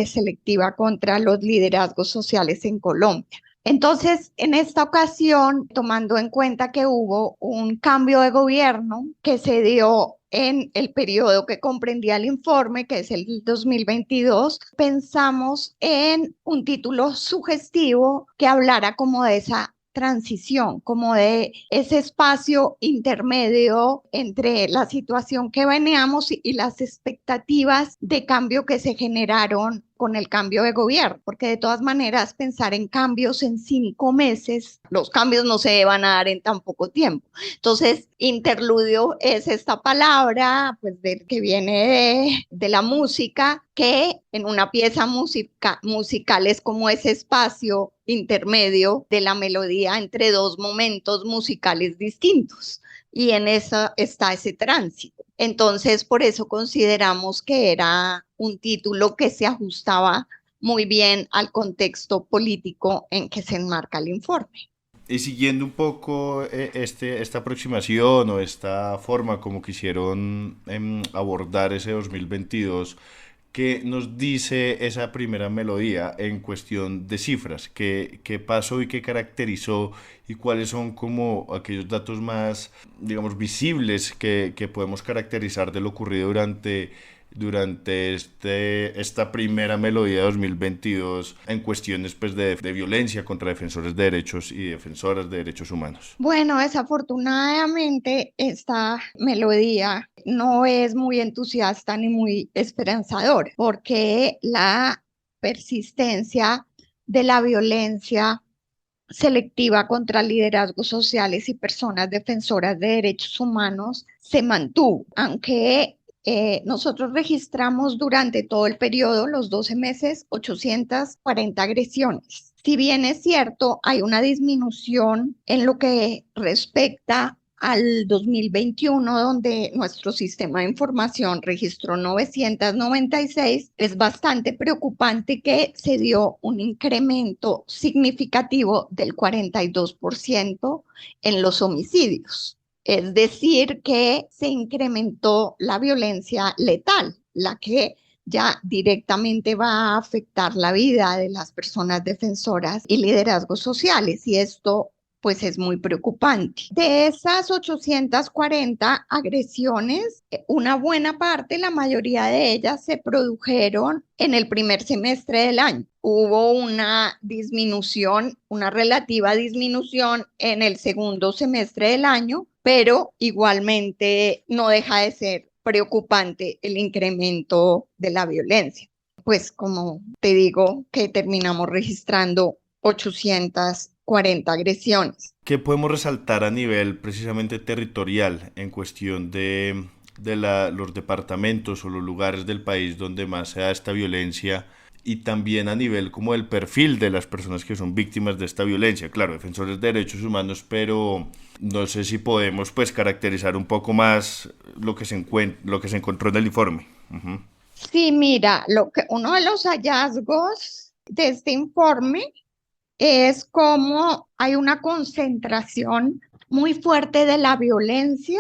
selectiva contra los liderazgos sociales en Colombia. Entonces, en esta ocasión, tomando en cuenta que hubo un cambio de gobierno que se dio en el periodo que comprendía el informe, que es el 2022, pensamos en un título sugestivo que hablara como de esa transición, como de ese espacio intermedio entre la situación que veníamos y las expectativas de cambio que se generaron con el cambio de gobierno, porque de todas maneras pensar en cambios en 5 meses, los cambios no se van a dar en tan poco tiempo. Entonces, interludio es esta palabra pues, que viene de la música, que en una pieza musical es como ese espacio intermedio de la melodía entre dos momentos musicales distintos. Y en eso está ese tránsito. Entonces, por eso consideramos que era un título que se ajustaba muy bien al contexto político en que se enmarca el informe. Y siguiendo un poco esta aproximación o esta forma como quisieron abordar ese 2022, ¿Qué nos dice esa primera melodía en cuestión de cifras? ¿Qué pasó y qué caracterizó y cuáles son como aquellos datos más, digamos, visibles que podemos caracterizar de lo ocurrido durante esta primera melodía de 2022 en cuestiones pues, de violencia contra defensores de derechos y defensoras de derechos humanos? Bueno, desafortunadamente esta melodía no es muy entusiasta ni muy esperanzadora, porque la persistencia de la violencia selectiva contra liderazgos sociales y personas defensoras de derechos humanos se mantuvo, aunque nosotros registramos durante todo el periodo, los 12 meses, 840 agresiones. Si bien es cierto, hay una disminución en lo que respecta al 2021, donde nuestro sistema de información registró 996, es bastante preocupante que se dio un incremento significativo del 42% en los homicidios. Es decir, que se incrementó la violencia letal, la que ya directamente va a afectar la vida de las personas defensoras y liderazgos sociales, y esto pues es muy preocupante. De esas 840 agresiones, una buena parte, la mayoría de ellas se produjeron en el primer semestre del año. Hubo una disminución, una relativa disminución en el segundo semestre del año, pero igualmente no deja de ser preocupante el incremento de la violencia. Pues como te digo, que terminamos registrando 840 agresiones. ¿Qué podemos resaltar a nivel precisamente territorial en cuestión de los departamentos o los lugares del país donde más se da esta violencia y también a nivel como el perfil de las personas que son víctimas de esta violencia? Claro, defensores de derechos humanos, pero no sé si podemos pues caracterizar un poco más lo que lo que se encontró en el informe. Uh-huh. Sí, mira, uno de los hallazgos de este informe es cómo hay una concentración muy fuerte de la violencia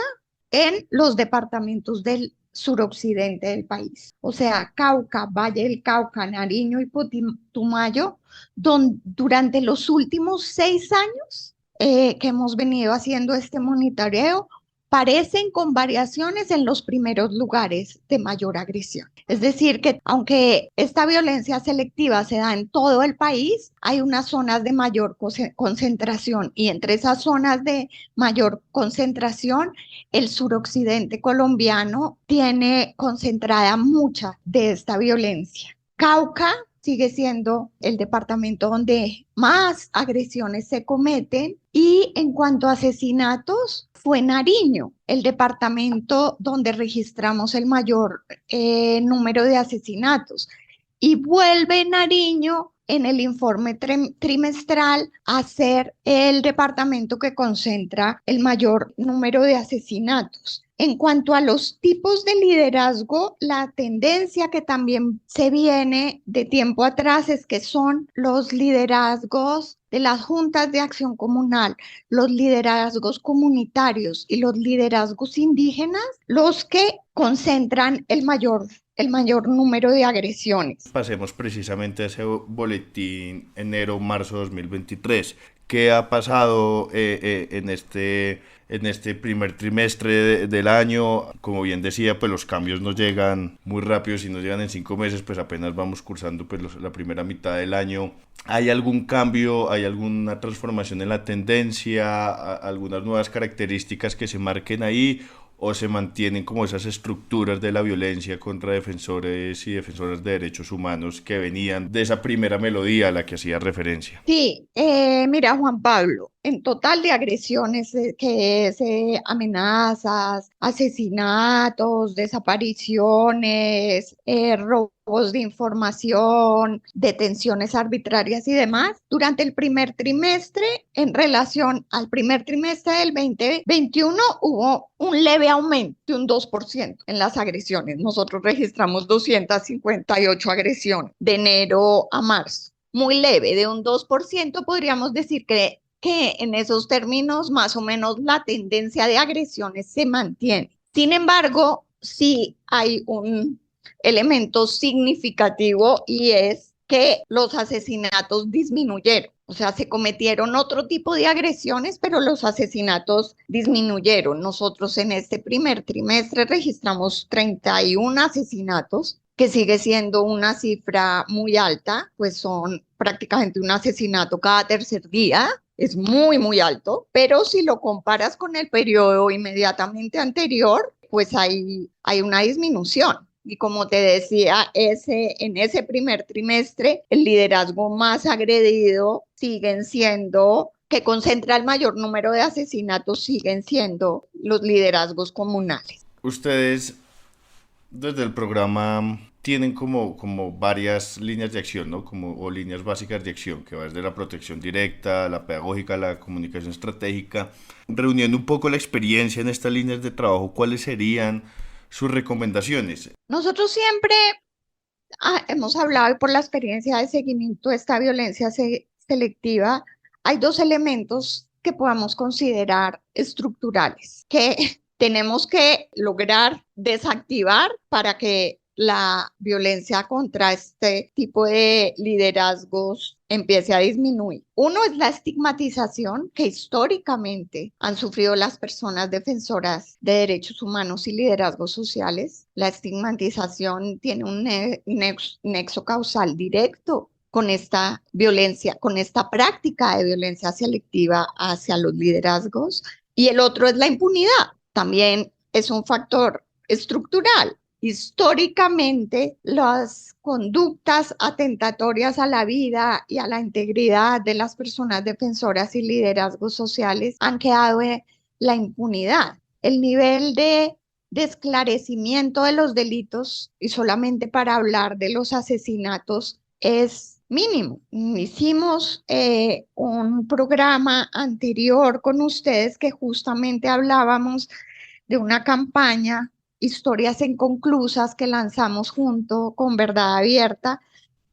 en los departamentos del suroccidente del país. O sea, Cauca, Valle del Cauca, Nariño y Putumayo, durante los últimos 6 años que hemos venido haciendo este monitoreo, parecen con variaciones en los primeros lugares de mayor agresión. Es decir, que aunque esta violencia selectiva se da en todo el país, hay unas zonas de mayor concentración, y entre esas zonas de mayor concentración, el suroccidente colombiano tiene concentrada mucha de esta violencia. Cauca sigue siendo el departamento donde más agresiones se cometen, y en cuanto a asesinatos, fue Nariño el departamento donde registramos el mayor número de asesinatos. Y vuelve Nariño en el informe trimestral a ser el departamento que concentra el mayor número de asesinatos. En cuanto a los tipos de liderazgo, la tendencia que también se viene de tiempo atrás es que son los liderazgos de las juntas de acción comunal, los liderazgos comunitarios y los liderazgos indígenas los que concentran el mayor número de agresiones. Pasemos precisamente a ese boletín enero-marzo 2023. ¿Qué ha pasado en este primer trimestre del año? Como bien decía, pues los cambios no llegan muy rápido, si no llegan en 5 meses, pues apenas vamos cursando pues la primera mitad del año. ¿Hay algún cambio, hay alguna transformación en la tendencia, algunas nuevas características que se marquen ahí, o se mantienen como esas estructuras de la violencia contra defensores y defensoras de derechos humanos que venían de esa primera melodía a la que hacía referencia? Sí, mira, Juan Pablo, en total de agresiones, que es amenazas, asesinatos, desapariciones, robos de información, detenciones arbitrarias y demás, durante el primer trimestre, en relación al primer trimestre del 2021, hubo un leve aumento de un 2% en las agresiones. Nosotros registramos 258 agresiones de enero a marzo. Muy leve, de un 2%, podríamos decir que en esos términos más o menos la tendencia de agresiones se mantiene. Sin embargo, sí hay elemento significativo y es que los asesinatos disminuyeron. O sea, se cometieron otro tipo de agresiones, pero los asesinatos disminuyeron. Nosotros en este primer trimestre registramos 31 asesinatos, que sigue siendo una cifra muy alta, pues son prácticamente un asesinato cada tercer día. Es muy, muy alto, pero si lo comparas con el periodo inmediatamente anterior, pues hay una disminución. Y como te decía, en ese primer trimestre, el liderazgo más agredido que concentra el mayor número de asesinatos, siguen siendo los liderazgos comunales. Ustedes, desde el programa, tienen como varias líneas de acción, ¿no? O líneas básicas de acción, que va desde la protección directa, la pedagógica, la comunicación estratégica. Reuniendo un poco la experiencia en estas líneas de trabajo, ¿cuáles serían sus recomendaciones? Nosotros siempre hemos hablado, y por la experiencia de seguimiento de esta violencia selectiva, hay dos elementos que podamos considerar estructurales, que tenemos que lograr desactivar para que la violencia contra este tipo de liderazgos empiece a disminuir. Uno es la estigmatización que históricamente han sufrido las personas defensoras de derechos humanos y liderazgos sociales. La estigmatización tiene un nexo causal directo con esta violencia, con esta práctica de violencia selectiva hacia los liderazgos. Y el otro es la impunidad. También es un factor estructural. Históricamente, las conductas atentatorias a la vida y a la integridad de las personas defensoras y liderazgos sociales han quedado en la impunidad. El nivel de esclarecimiento de los delitos, y solamente para hablar de los asesinatos, es mínimo. Hicimos un programa anterior con ustedes que justamente hablábamos de una campaña, Historias Inconclusas, que lanzamos junto con Verdad Abierta,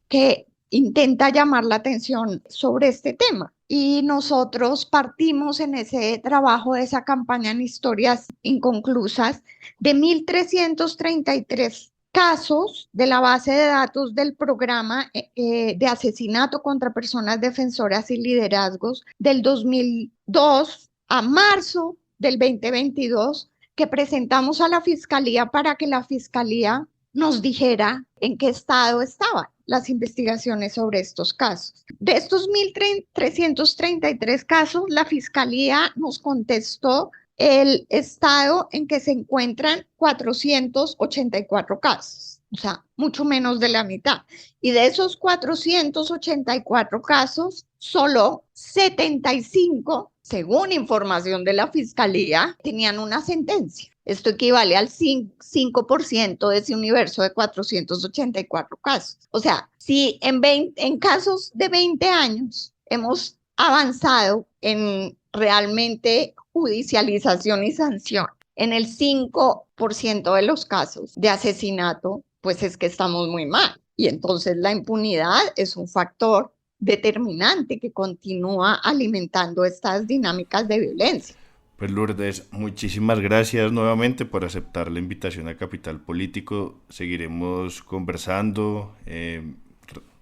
que intenta llamar la atención sobre este tema. Y nosotros partimos en ese trabajo de esa campaña en Historias Inconclusas de 1.333 casos de la base de datos del programa de asesinato contra personas defensoras y liderazgos del 2002 a marzo del 2022, que presentamos a la Fiscalía para que la Fiscalía nos dijera en qué estado estaban las investigaciones sobre estos casos. De estos 1.333 casos, la Fiscalía nos contestó el estado en que se encuentran 484 casos, o sea, mucho menos de la mitad. Y de esos 484 casos, solo 75, según información de la Fiscalía, tenían una sentencia. Esto equivale al 5% de ese universo de 484 casos. O sea, si en casos de 20 años hemos avanzado en realmente judicialización y sanción en el 5% de los casos de asesinato, pues es que estamos muy mal. Y entonces la impunidad es un factor determinante que continúa alimentando estas dinámicas de violencia. Pues Lourdes, muchísimas gracias nuevamente por aceptar la invitación a Capital Político. Seguiremos conversando,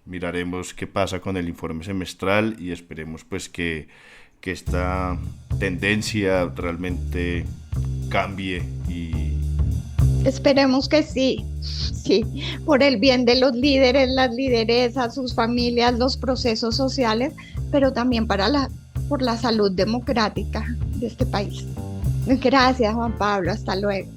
miraremos qué pasa con el informe semestral y esperemos pues que esta tendencia realmente cambie y... Esperemos que sí, por el bien de los líderes, las lideresas, sus familias, los procesos sociales, pero también por la salud democrática de este país. Gracias, Juan Pablo, hasta luego.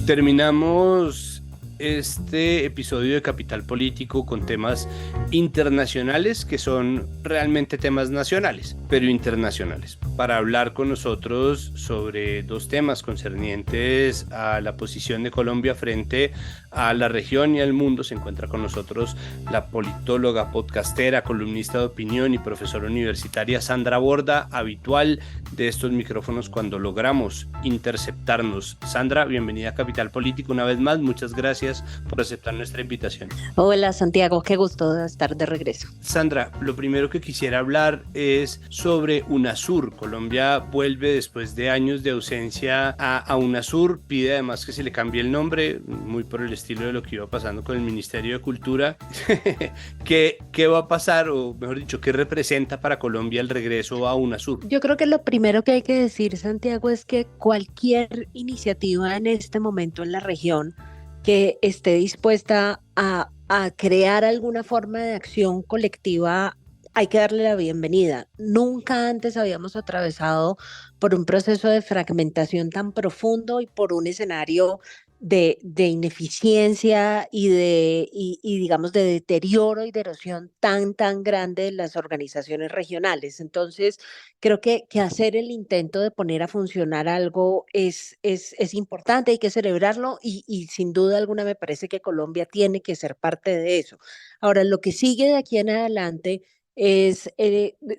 Terminamos este episodio de Capital Político con temas internacionales que son realmente temas nacionales, pero internacionales. Para hablar con nosotros sobre dos temas concernientes a la posición de Colombia frente a la región y al mundo, se encuentra con nosotros la politóloga, podcastera, columnista de opinión y profesora universitaria Sandra Borda, habitual de estos micrófonos cuando logramos interceptarnos. Sandra, bienvenida a Capital Político una vez más. Muchas gracias gracias por aceptar nuestra invitación. Hola Santiago, qué gusto estar de regreso. Sandra, lo primero que quisiera hablar es sobre UNASUR. Colombia vuelve después de años de ausencia a UNASUR, pide además que se le cambie el nombre, muy por el estilo de lo que iba pasando con el Ministerio de Cultura. ¿Qué va a pasar, o mejor dicho, qué representa para Colombia el regreso a UNASUR? Yo creo que lo primero que hay que decir, Santiago, es que cualquier iniciativa en este momento en la región que esté dispuesta a crear alguna forma de acción colectiva, hay que darle la bienvenida. Nunca antes habíamos atravesado por un proceso de fragmentación tan profundo y por un escenario de ineficiencia y digamos de deterioro y de erosión tan grande de las organizaciones regionales. Entonces, creo que hacer el intento de poner a funcionar algo es importante, hay que celebrarlo y sin duda alguna me parece que Colombia tiene que ser parte de eso. Ahora, lo que sigue de aquí en adelante es,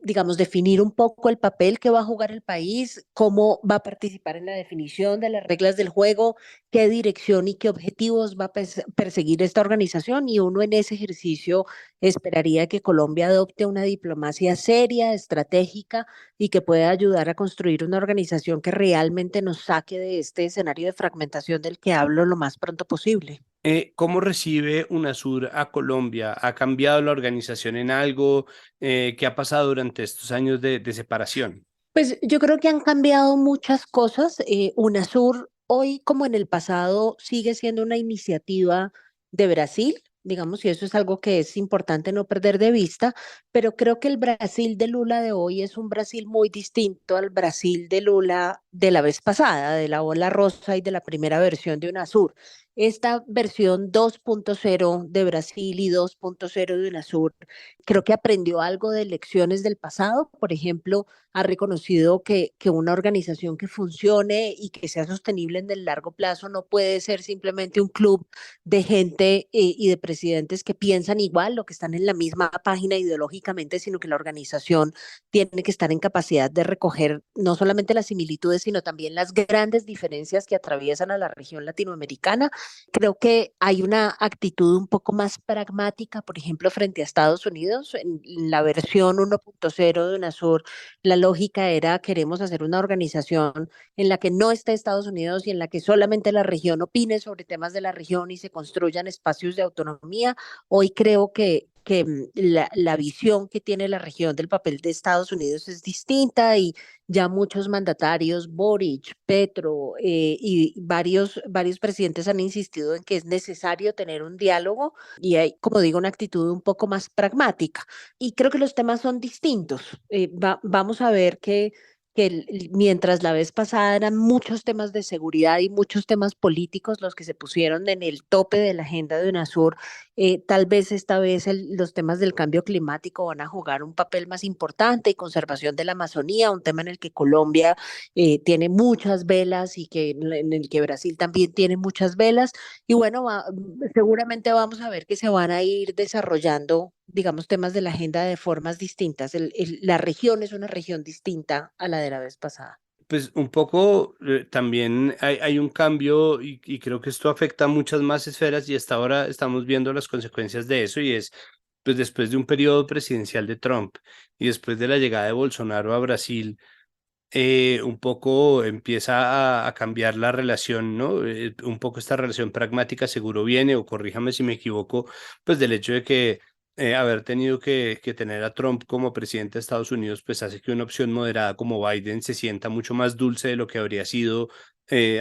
digamos, definir un poco el papel que va a jugar el país, cómo va a participar en la definición de las reglas del juego, qué dirección y qué objetivos va a perseguir esta organización, y uno en ese ejercicio esperaría que Colombia adopte una diplomacia seria, estratégica y que pueda ayudar a construir una organización que realmente nos saque de este escenario de fragmentación del que hablo lo más pronto posible. ¿Cómo recibe UNASUR a Colombia? ¿Ha cambiado la organización en algo? ¿Qué ha pasado durante estos años de separación? Pues yo creo que han cambiado muchas cosas. UNASUR hoy como en el pasado sigue siendo una iniciativa de Brasil, digamos, y eso es algo que es importante no perder de vista, pero creo que el Brasil de Lula de hoy es un Brasil muy distinto al Brasil de Lula de la vez pasada, de la ola rosa y de la primera versión de UNASUR. Esta versión 2.0 de Brasil y 2.0 de UNASUR creo que aprendió algo de lecciones del pasado. Por ejemplo, ha reconocido que una organización que funcione y que sea sostenible en el largo plazo no puede ser simplemente un club de gente y de presidentes que piensan igual o que están en la misma página ideológicamente, sino que la organización tiene que estar en capacidad de recoger no solamente las similitudes, sino también las grandes diferencias que atraviesan a la región latinoamericana. Creo que hay una actitud un poco más pragmática, por ejemplo, frente a Estados Unidos. En la versión 1.0 de UNASUR, la lógica era: queremos hacer una organización en la que no esté Estados Unidos y en la que solamente la región opine sobre temas de la región y se construyan espacios de autonomía. Hoy creo que la visión que tiene la región del papel de Estados Unidos es distinta, y ya muchos mandatarios, Boric, Petro y varios presidentes han insistido en que es necesario tener un diálogo, y hay, como digo, una actitud un poco más pragmática. Y creo que los temas son distintos. Vamos a ver que mientras la vez pasada eran muchos temas de seguridad y muchos temas políticos los que se pusieron en el tope de la agenda de UNASUR, tal vez esta vez los temas del cambio climático van a jugar un papel más importante, y conservación de la Amazonía, un tema en el que Colombia tiene muchas velas y en el que Brasil también tiene muchas velas. Y bueno, seguramente vamos a ver que se van a ir desarrollando, digamos, temas de la agenda de formas distintas. La región es una región distinta a la de la vez pasada. Pues un poco también hay un cambio y creo que esto afecta a muchas más esferas y hasta ahora estamos viendo las consecuencias de eso, y es, pues después de un periodo presidencial de Trump y después de la llegada de Bolsonaro a Brasil, un poco empieza a cambiar la relación, ¿no? Un poco esta relación pragmática seguro viene, o corríjame si me equivoco, pues del hecho de que haber tenido que tener a Trump como presidente de Estados Unidos, pues hace que una opción moderada como Biden se sienta mucho más dulce de lo que habría sido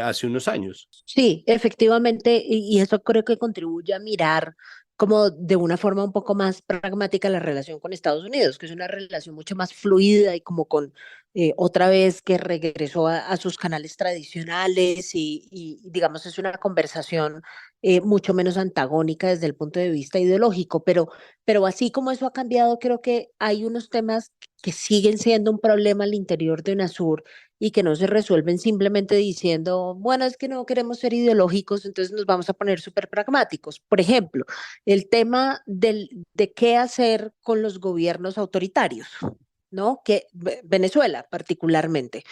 hace unos años. Sí, efectivamente, y eso creo que contribuye a mirar como de una forma un poco más pragmática la relación con Estados Unidos, que es una relación mucho más fluida y como con otra vez que regresó a sus canales tradicionales, y digamos es una conversación mucho menos antagónica desde el punto de vista ideológico, pero así como eso ha cambiado, creo que hay unos temas que siguen siendo un problema al interior de UNASUR y que no se resuelven simplemente diciendo, bueno, es que no queremos ser ideológicos, entonces nos vamos a poner súper pragmáticos. Por ejemplo, el tema de qué hacer con los gobiernos autoritarios, ¿no? Que Venezuela particularmente.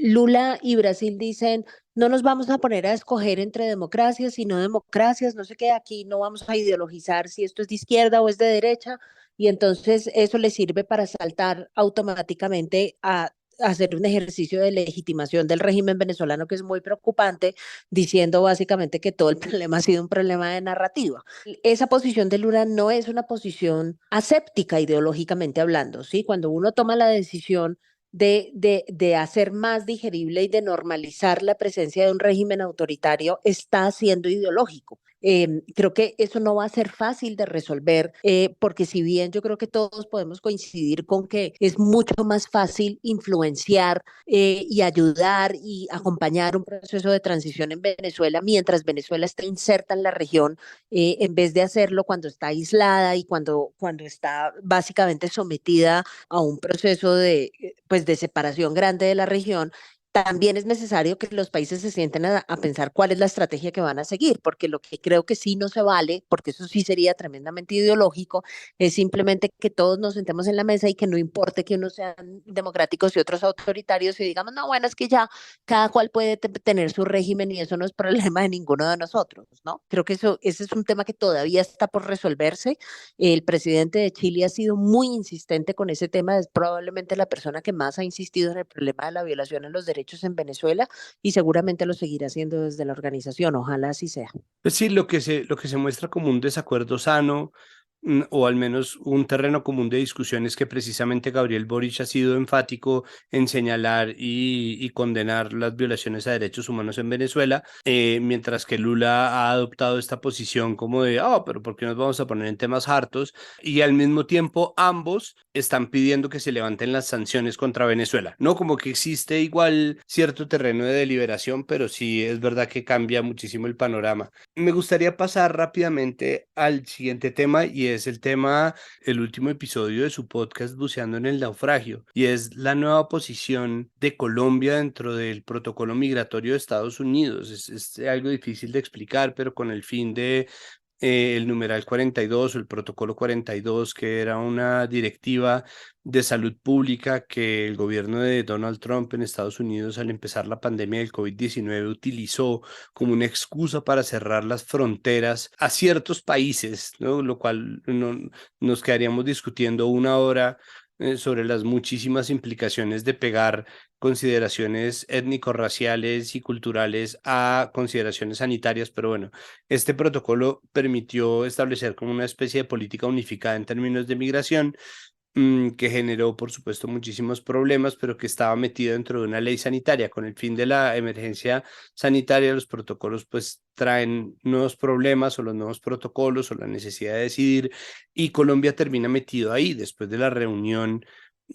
Lula y Brasil dicen, no nos vamos a poner a escoger entre democracias y no democracias, no sé qué, aquí no vamos a ideologizar si esto es de izquierda o es de derecha, y entonces eso le sirve para saltar automáticamente a hacer un ejercicio de legitimación del régimen venezolano que es muy preocupante, diciendo básicamente que todo el problema ha sido un problema de narrativa. Esa posición de Lula no es una posición aséptica ideológicamente hablando, ¿sí? Cuando uno toma la decisión de hacer más digerible y de normalizar la presencia de un régimen autoritario está siendo ideológico. Creo que eso no va a ser fácil de resolver, porque si bien yo creo que todos podemos coincidir con que es mucho más fácil influenciar y ayudar y acompañar un proceso de transición en Venezuela mientras Venezuela está inserta en la región, en vez de hacerlo cuando está aislada y cuando está básicamente sometida a un proceso pues, de separación grande de la región. También es necesario que los países se sienten a pensar cuál es la estrategia que van a seguir, porque lo que creo que sí no se vale, porque eso sí sería tremendamente ideológico, es simplemente que todos nos sentemos en la mesa y que no importe que unos sean democráticos y otros autoritarios y digamos, no, bueno, es que ya cada cual puede tener su régimen y eso no es problema de ninguno de nosotros, ¿no? Creo que ese es un tema que todavía está por resolverse. El presidente de Chile ha sido muy insistente con ese tema, es probablemente la persona que más ha insistido en el problema de la violación de los derechos en Venezuela y seguramente lo seguirá haciendo desde la organización, ojalá así sea. Pues sí, lo que se muestra como un desacuerdo sano, o al menos un terreno común de discusiones que precisamente Gabriel Boric ha sido enfático en señalar y condenar las violaciones a derechos humanos en Venezuela, mientras que Lula ha adoptado esta posición como de, pero ¿por qué nos vamos a poner en temas hartos? Y al mismo tiempo ambos están pidiendo que se levanten las sanciones contra Venezuela, ¿no? Como que existe igual cierto terreno de deliberación, pero sí es verdad que cambia muchísimo el panorama. Me gustaría pasar rápidamente al siguiente tema y es el último episodio de su podcast Buceando en el Naufragio, y es la nueva posición de Colombia dentro del protocolo migratorio de Estados Unidos. Es algo difícil de explicar, pero con el fin de el numeral 42 o el protocolo 42, que era una directiva de salud pública que el gobierno de Donald Trump en Estados Unidos al empezar la pandemia del COVID-19 utilizó como una excusa para cerrar las fronteras a ciertos países, ¿no? Lo cual nos quedaríamos discutiendo una hora sobre las muchísimas implicaciones de pegar consideraciones étnico-raciales y culturales a consideraciones sanitarias, pero bueno, este protocolo permitió establecer como una especie de política unificada en términos de migración, que generó, por supuesto, muchísimos problemas, pero que estaba metido dentro de una ley sanitaria. Con el fin de la emergencia sanitaria, los protocolos pues traen nuevos problemas o los nuevos protocolos o la necesidad de decidir, y Colombia termina metido ahí después de la reunión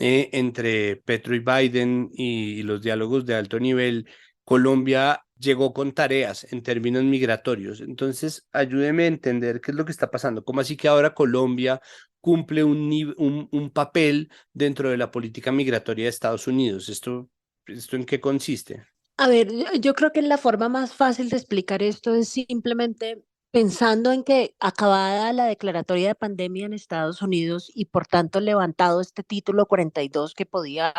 entre Petro y Biden y los diálogos de alto nivel. Colombia llegó con tareas en términos migratorios. Entonces, ayúdeme a entender qué es lo que está pasando. ¿Cómo así que ahora Colombia cumple un papel dentro de la política migratoria de Estados Unidos? ¿Esto en qué consiste? A ver, yo creo que la forma más fácil de explicar esto es simplemente pensando en que acabada la declaratoria de pandemia en Estados Unidos y por tanto levantado este título 42 que podía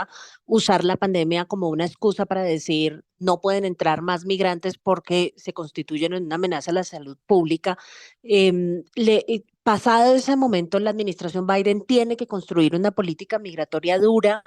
usar la pandemia como una excusa para decir no pueden entrar más migrantes porque se constituyen en una amenaza a la salud pública. Pasado ese momento, la administración Biden tiene que construir una política migratoria dura,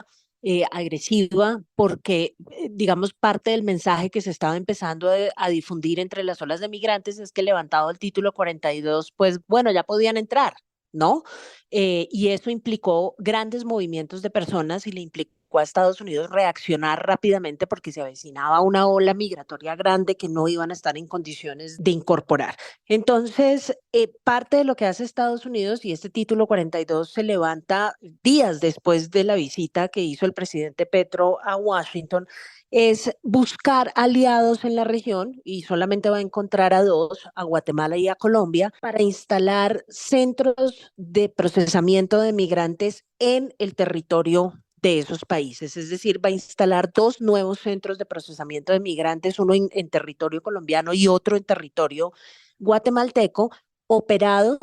agresiva, porque, digamos, parte del mensaje que se estaba empezando a difundir entre las olas de migrantes es que levantado el título 42, pues bueno, ya podían entrar, ¿no? Y eso implicó grandes movimientos de personas y le implicó a Estados Unidos reaccionar rápidamente porque se avecinaba una ola migratoria grande que no iban a estar en condiciones de incorporar. Entonces, parte de lo que hace Estados Unidos, y este título 42 se levanta días después de la visita que hizo el presidente Petro a Washington, es buscar aliados en la región, y solamente va a encontrar a dos, a Guatemala y a Colombia, para instalar centros de procesamiento de migrantes en el territorio de esos países. Es decir, va a instalar dos nuevos centros de procesamiento de migrantes, uno en territorio colombiano y otro en territorio guatemalteco, operados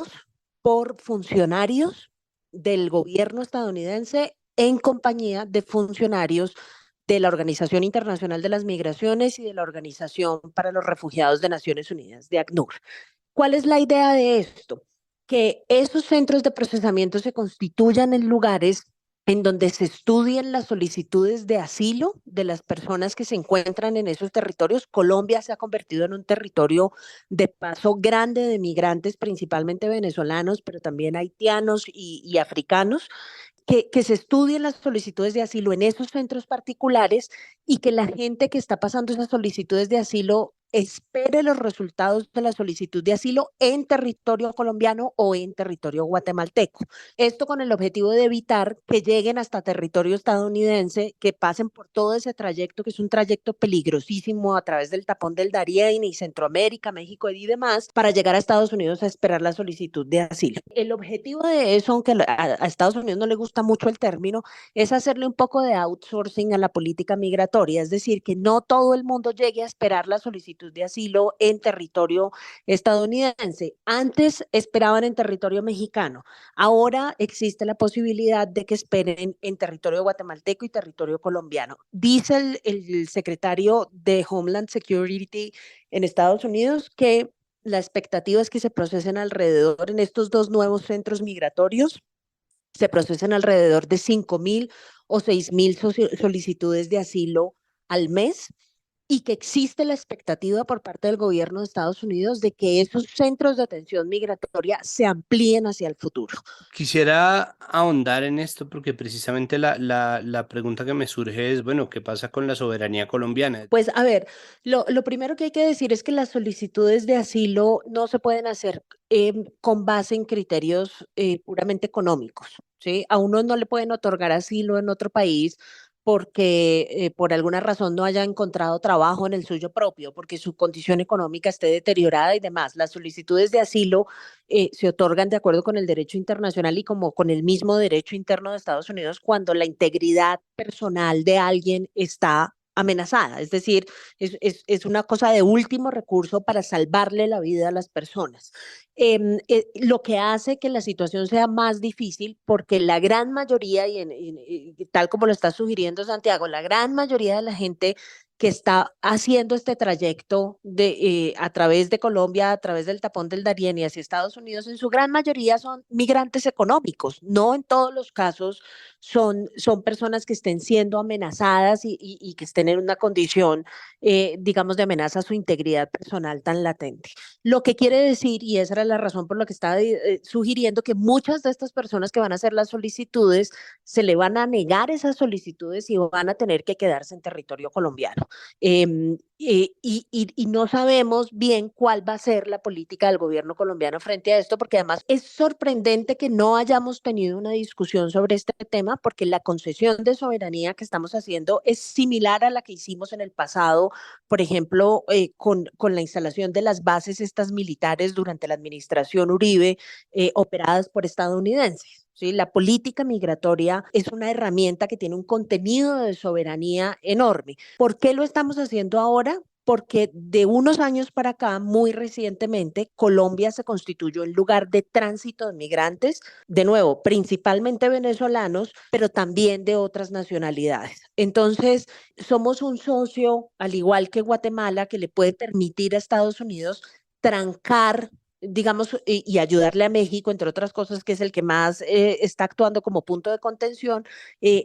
por funcionarios del gobierno estadounidense en compañía de funcionarios de la Organización Internacional de las Migraciones y de la Organización para los Refugiados de Naciones Unidas, de ACNUR. ¿Cuál es la idea de esto? Que esos centros de procesamiento se constituyan en lugares en donde se estudien las solicitudes de asilo de las personas que se encuentran en esos territorios. Colombia se ha convertido en un territorio de paso grande de migrantes, principalmente venezolanos, pero también haitianos y africanos, que se estudien las solicitudes de asilo en esos centros particulares y que la gente que está pasando esas solicitudes de asilo espere los resultados de la solicitud de asilo en territorio colombiano o en territorio guatemalteco. Esto con el objetivo de evitar que lleguen hasta territorio estadounidense, que pasen por todo ese trayecto, que es un trayecto peligrosísimo a través del tapón del Darién y Centroamérica, México y demás, para llegar a Estados Unidos a esperar la solicitud de asilo. El objetivo de eso, aunque a Estados Unidos no le gusta mucho el término, es hacerle un poco de outsourcing a la política migratoria, es decir, que no todo el mundo llegue a esperar la solicitud de asilo en territorio estadounidense. Antes esperaban en territorio mexicano, ahora existe la posibilidad de que esperen en territorio guatemalteco y territorio colombiano. Dice el secretario de Homeland Security en Estados Unidos que la expectativa es que se procesen alrededor en estos dos nuevos centros migratorios, se procesen alrededor de 5.000 o 6.000 solicitudes de asilo al mes y que existe la expectativa por parte del gobierno de Estados Unidos de que esos centros de atención migratoria se amplíen hacia el futuro. Quisiera ahondar en esto porque precisamente la pregunta que me surge es, bueno, ¿qué pasa con la soberanía colombiana? Pues a ver, lo primero que hay que decir es que las solicitudes de asilo no se pueden hacer con base en criterios puramente económicos, ¿sí? A uno no le pueden otorgar asilo en otro país porque por alguna razón no haya encontrado trabajo en el suyo propio, porque su condición económica esté deteriorada y demás. Las solicitudes de asilo se otorgan de acuerdo con el derecho internacional y como con el mismo derecho interno de Estados Unidos cuando la integridad personal de alguien está amenazada, es decir, es una cosa de último recurso para salvarle la vida a las personas. Lo que hace que la situación sea más difícil porque la gran mayoría, tal como lo está sugiriendo Santiago, la gran mayoría de la gente que está haciendo este trayecto a través de Colombia, a través del tapón del Darién y hacia Estados Unidos, en su gran mayoría son migrantes económicos, no en todos los casos son personas que estén siendo amenazadas y que estén en una condición, digamos, de amenaza a su integridad personal tan latente. Lo que quiere decir, y esa era la razón por la que estaba sugiriendo que muchas de estas personas que van a hacer las solicitudes, se le van a negar esas solicitudes y van a tener que quedarse en territorio colombiano. Y no sabemos bien cuál va a ser la política del gobierno colombiano frente a esto, porque además es sorprendente que no hayamos tenido una discusión sobre este tema, porque la concesión de soberanía que estamos haciendo es similar a la que hicimos en el pasado, por ejemplo, con la instalación de las bases estas militares durante la administración Uribe, operadas por estadounidenses. ¿Sí? La política migratoria es una herramienta que tiene un contenido de soberanía enorme. ¿Por qué lo estamos haciendo ahora? Porque de unos años para acá, muy recientemente, Colombia se constituyó en lugar de tránsito de migrantes, de nuevo, principalmente venezolanos, pero también de otras nacionalidades. Entonces, somos un socio, al igual que Guatemala, que le puede permitir a Estados Unidos trancar, digamos, y ayudarle a México, entre otras cosas, que es el que más está actuando como punto de contención.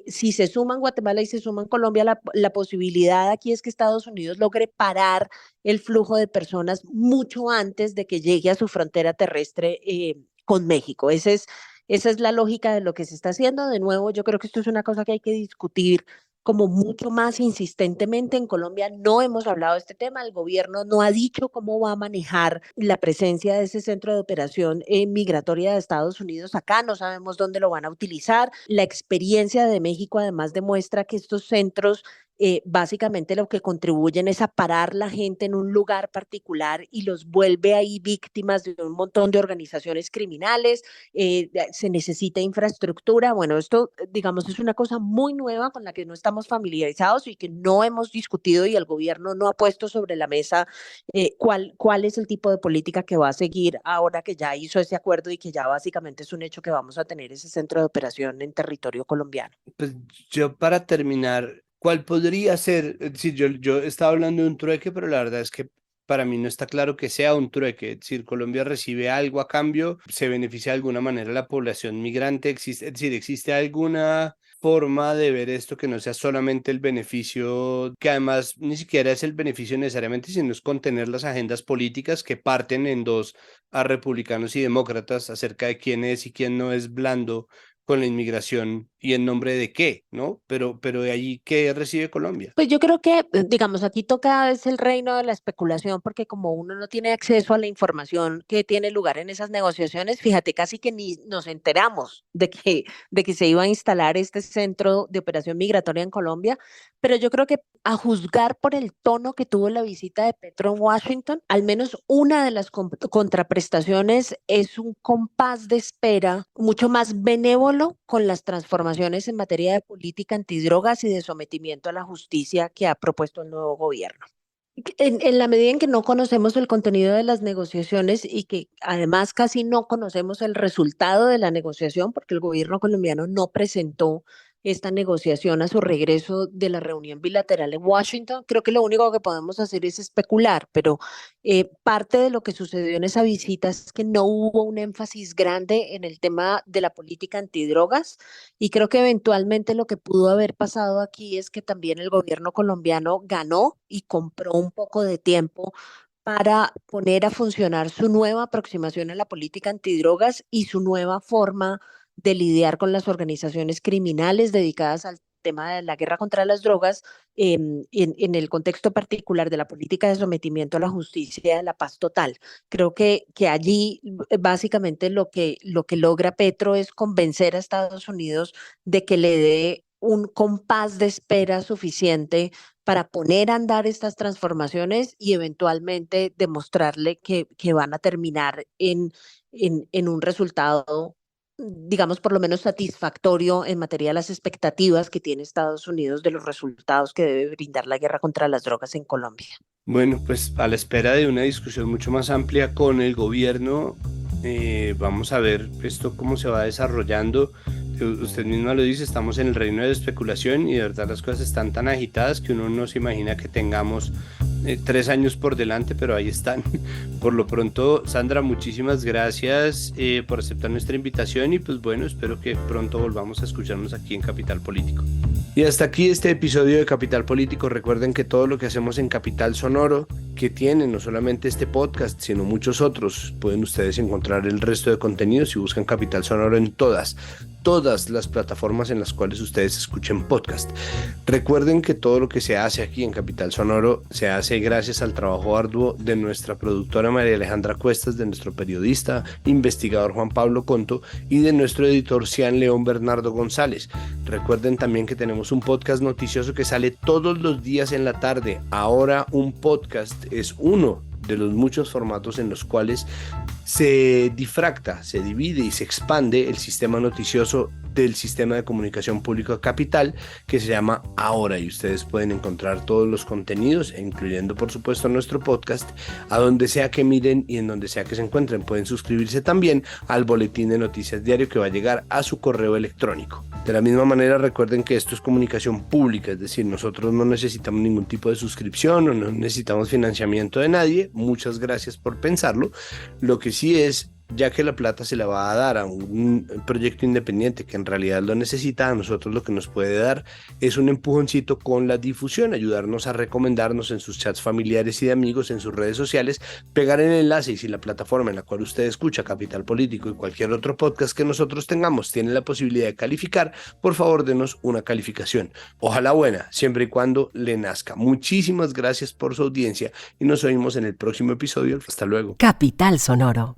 Si se suman Guatemala y se suman Colombia, la posibilidad aquí es que Estados Unidos logre parar el flujo de personas mucho antes de que llegue a su frontera terrestre con México. Esa es la lógica de lo que se está haciendo. De nuevo, yo creo que esto es una cosa que hay que discutir como mucho más insistentemente. En Colombia no hemos hablado de este tema, el gobierno no ha dicho cómo va a manejar la presencia de ese centro de operación migratoria de Estados Unidos acá, no sabemos dónde lo van a utilizar. La experiencia de México además demuestra que estos centros básicamente lo que contribuyen es a parar la gente en un lugar particular y los vuelve ahí víctimas de un montón de organizaciones criminales. Se necesita infraestructura. Bueno, esto, digamos, es una cosa muy nueva con la que no estamos familiarizados y que no hemos discutido y el gobierno no ha puesto sobre la mesa cuál es el tipo de política que va a seguir ahora que ya hizo ese acuerdo y que ya básicamente es un hecho que vamos a tener ese centro de operación en territorio colombiano. Pues yo para terminar, ¿Cuál podría ser? Es decir, yo estaba hablando de un trueque, pero la verdad es que para mí no está claro que sea un trueque. Es decir, Colombia recibe algo a cambio, se beneficia de alguna manera la población migrante. Es decir, ¿existe alguna forma de ver esto que no sea solamente el beneficio, que además ni siquiera es el beneficio necesariamente, sino es contener las agendas políticas que parten en dos a republicanos y demócratas acerca de quién es y quién no es blando con la inmigración y en nombre de qué, ¿no? Pero de allí, ¿qué recibe Colombia? Pues yo creo que, digamos, aquí toca es el reino de la especulación, porque como uno no tiene acceso a la información que tiene lugar en esas negociaciones, fíjate, casi que ni nos enteramos de que se iba a instalar este centro de operación migratoria en Colombia, pero yo creo que a juzgar por el tono que tuvo la visita de Petro en Washington, al menos una de las contraprestaciones es un compás de espera mucho más benévolo con las transformaciones en materia de política antidrogas y de sometimiento a la justicia que ha propuesto el nuevo gobierno. En la medida en que no conocemos el contenido de las negociaciones y que además casi no conocemos el resultado de la negociación, porque el gobierno colombiano no presentó esta negociación a su regreso de la reunión bilateral en Washington, creo que lo único que podemos hacer es especular, pero parte de lo que sucedió en esa visita es que no hubo un énfasis grande en el tema de la política antidrogas y creo que eventualmente lo que pudo haber pasado aquí es que también el gobierno colombiano ganó y compró un poco de tiempo para poner a funcionar su nueva aproximación a la política antidrogas y su nueva forma de lidiar con las organizaciones criminales dedicadas al tema de la guerra contra las drogas, en el contexto particular de la política de sometimiento a la justicia, de la paz total. Creo que allí básicamente lo que logra Petro es convencer a Estados Unidos de que le dé un compás de espera suficiente para poner a andar estas transformaciones y eventualmente demostrarle que van a terminar en un resultado, digamos, por lo menos satisfactorio en materia de las expectativas que tiene Estados Unidos de los resultados que debe brindar la guerra contra las drogas en Colombia. Bueno, pues a la espera de una discusión mucho más amplia con el gobierno, vamos a ver esto cómo se va desarrollando. Usted misma lo dice, estamos en el reino de la especulación y de verdad las cosas están tan agitadas que uno no se imagina que tengamos 3 años por delante, pero ahí están. Por lo pronto, Sandra, muchísimas gracias por aceptar nuestra invitación y pues bueno, espero que pronto volvamos a escucharnos aquí en Capital Político. Y hasta aquí este episodio de Capital Político. Recuerden que todo lo que hacemos en Capital Sonoro, que tiene no solamente este podcast, sino muchos otros, pueden ustedes encontrar el resto de contenidos si buscan Capital Sonoro en todas las plataformas en las cuales ustedes escuchen podcast. Recuerden que todo lo que se hace aquí en Capital Sonoro se hace gracias al trabajo arduo de nuestra productora María Alejandra Cuestas, de nuestro periodista, investigador Juan Pablo Conto y de nuestro editor Cian León Bernardo González. Recuerden también que tenemos un podcast noticioso que sale todos los días en la tarde. Ahora un podcast es uno de los muchos formatos en los cuales se difracta, se divide y se expande el sistema noticioso del sistema de comunicación pública Capital, que se llama Ahora, y ustedes pueden encontrar todos los contenidos, incluyendo por supuesto nuestro podcast, a donde sea que miren y en donde sea que se encuentren. Pueden suscribirse también al boletín de noticias diario que va a llegar a su correo electrónico. De la misma manera, recuerden que esto es comunicación pública, es decir, nosotros no necesitamos ningún tipo de suscripción o no necesitamos financiamiento de nadie. Muchas gracias por pensarlo. Lo que sí es, ya que la plata se la va a dar a un proyecto independiente que en realidad lo necesita, a nosotros lo que nos puede dar es un empujoncito con la difusión, ayudarnos a recomendarnos en sus chats familiares y de amigos, en sus redes sociales, pegar el enlace, y si la plataforma en la cual usted escucha Capital Político y cualquier otro podcast que nosotros tengamos tiene la posibilidad de calificar, por favor denos una calificación, ojalá buena, siempre y cuando le nazca. Muchísimas gracias por su audiencia y nos oímos en el próximo episodio. Hasta luego. Capital Sonoro.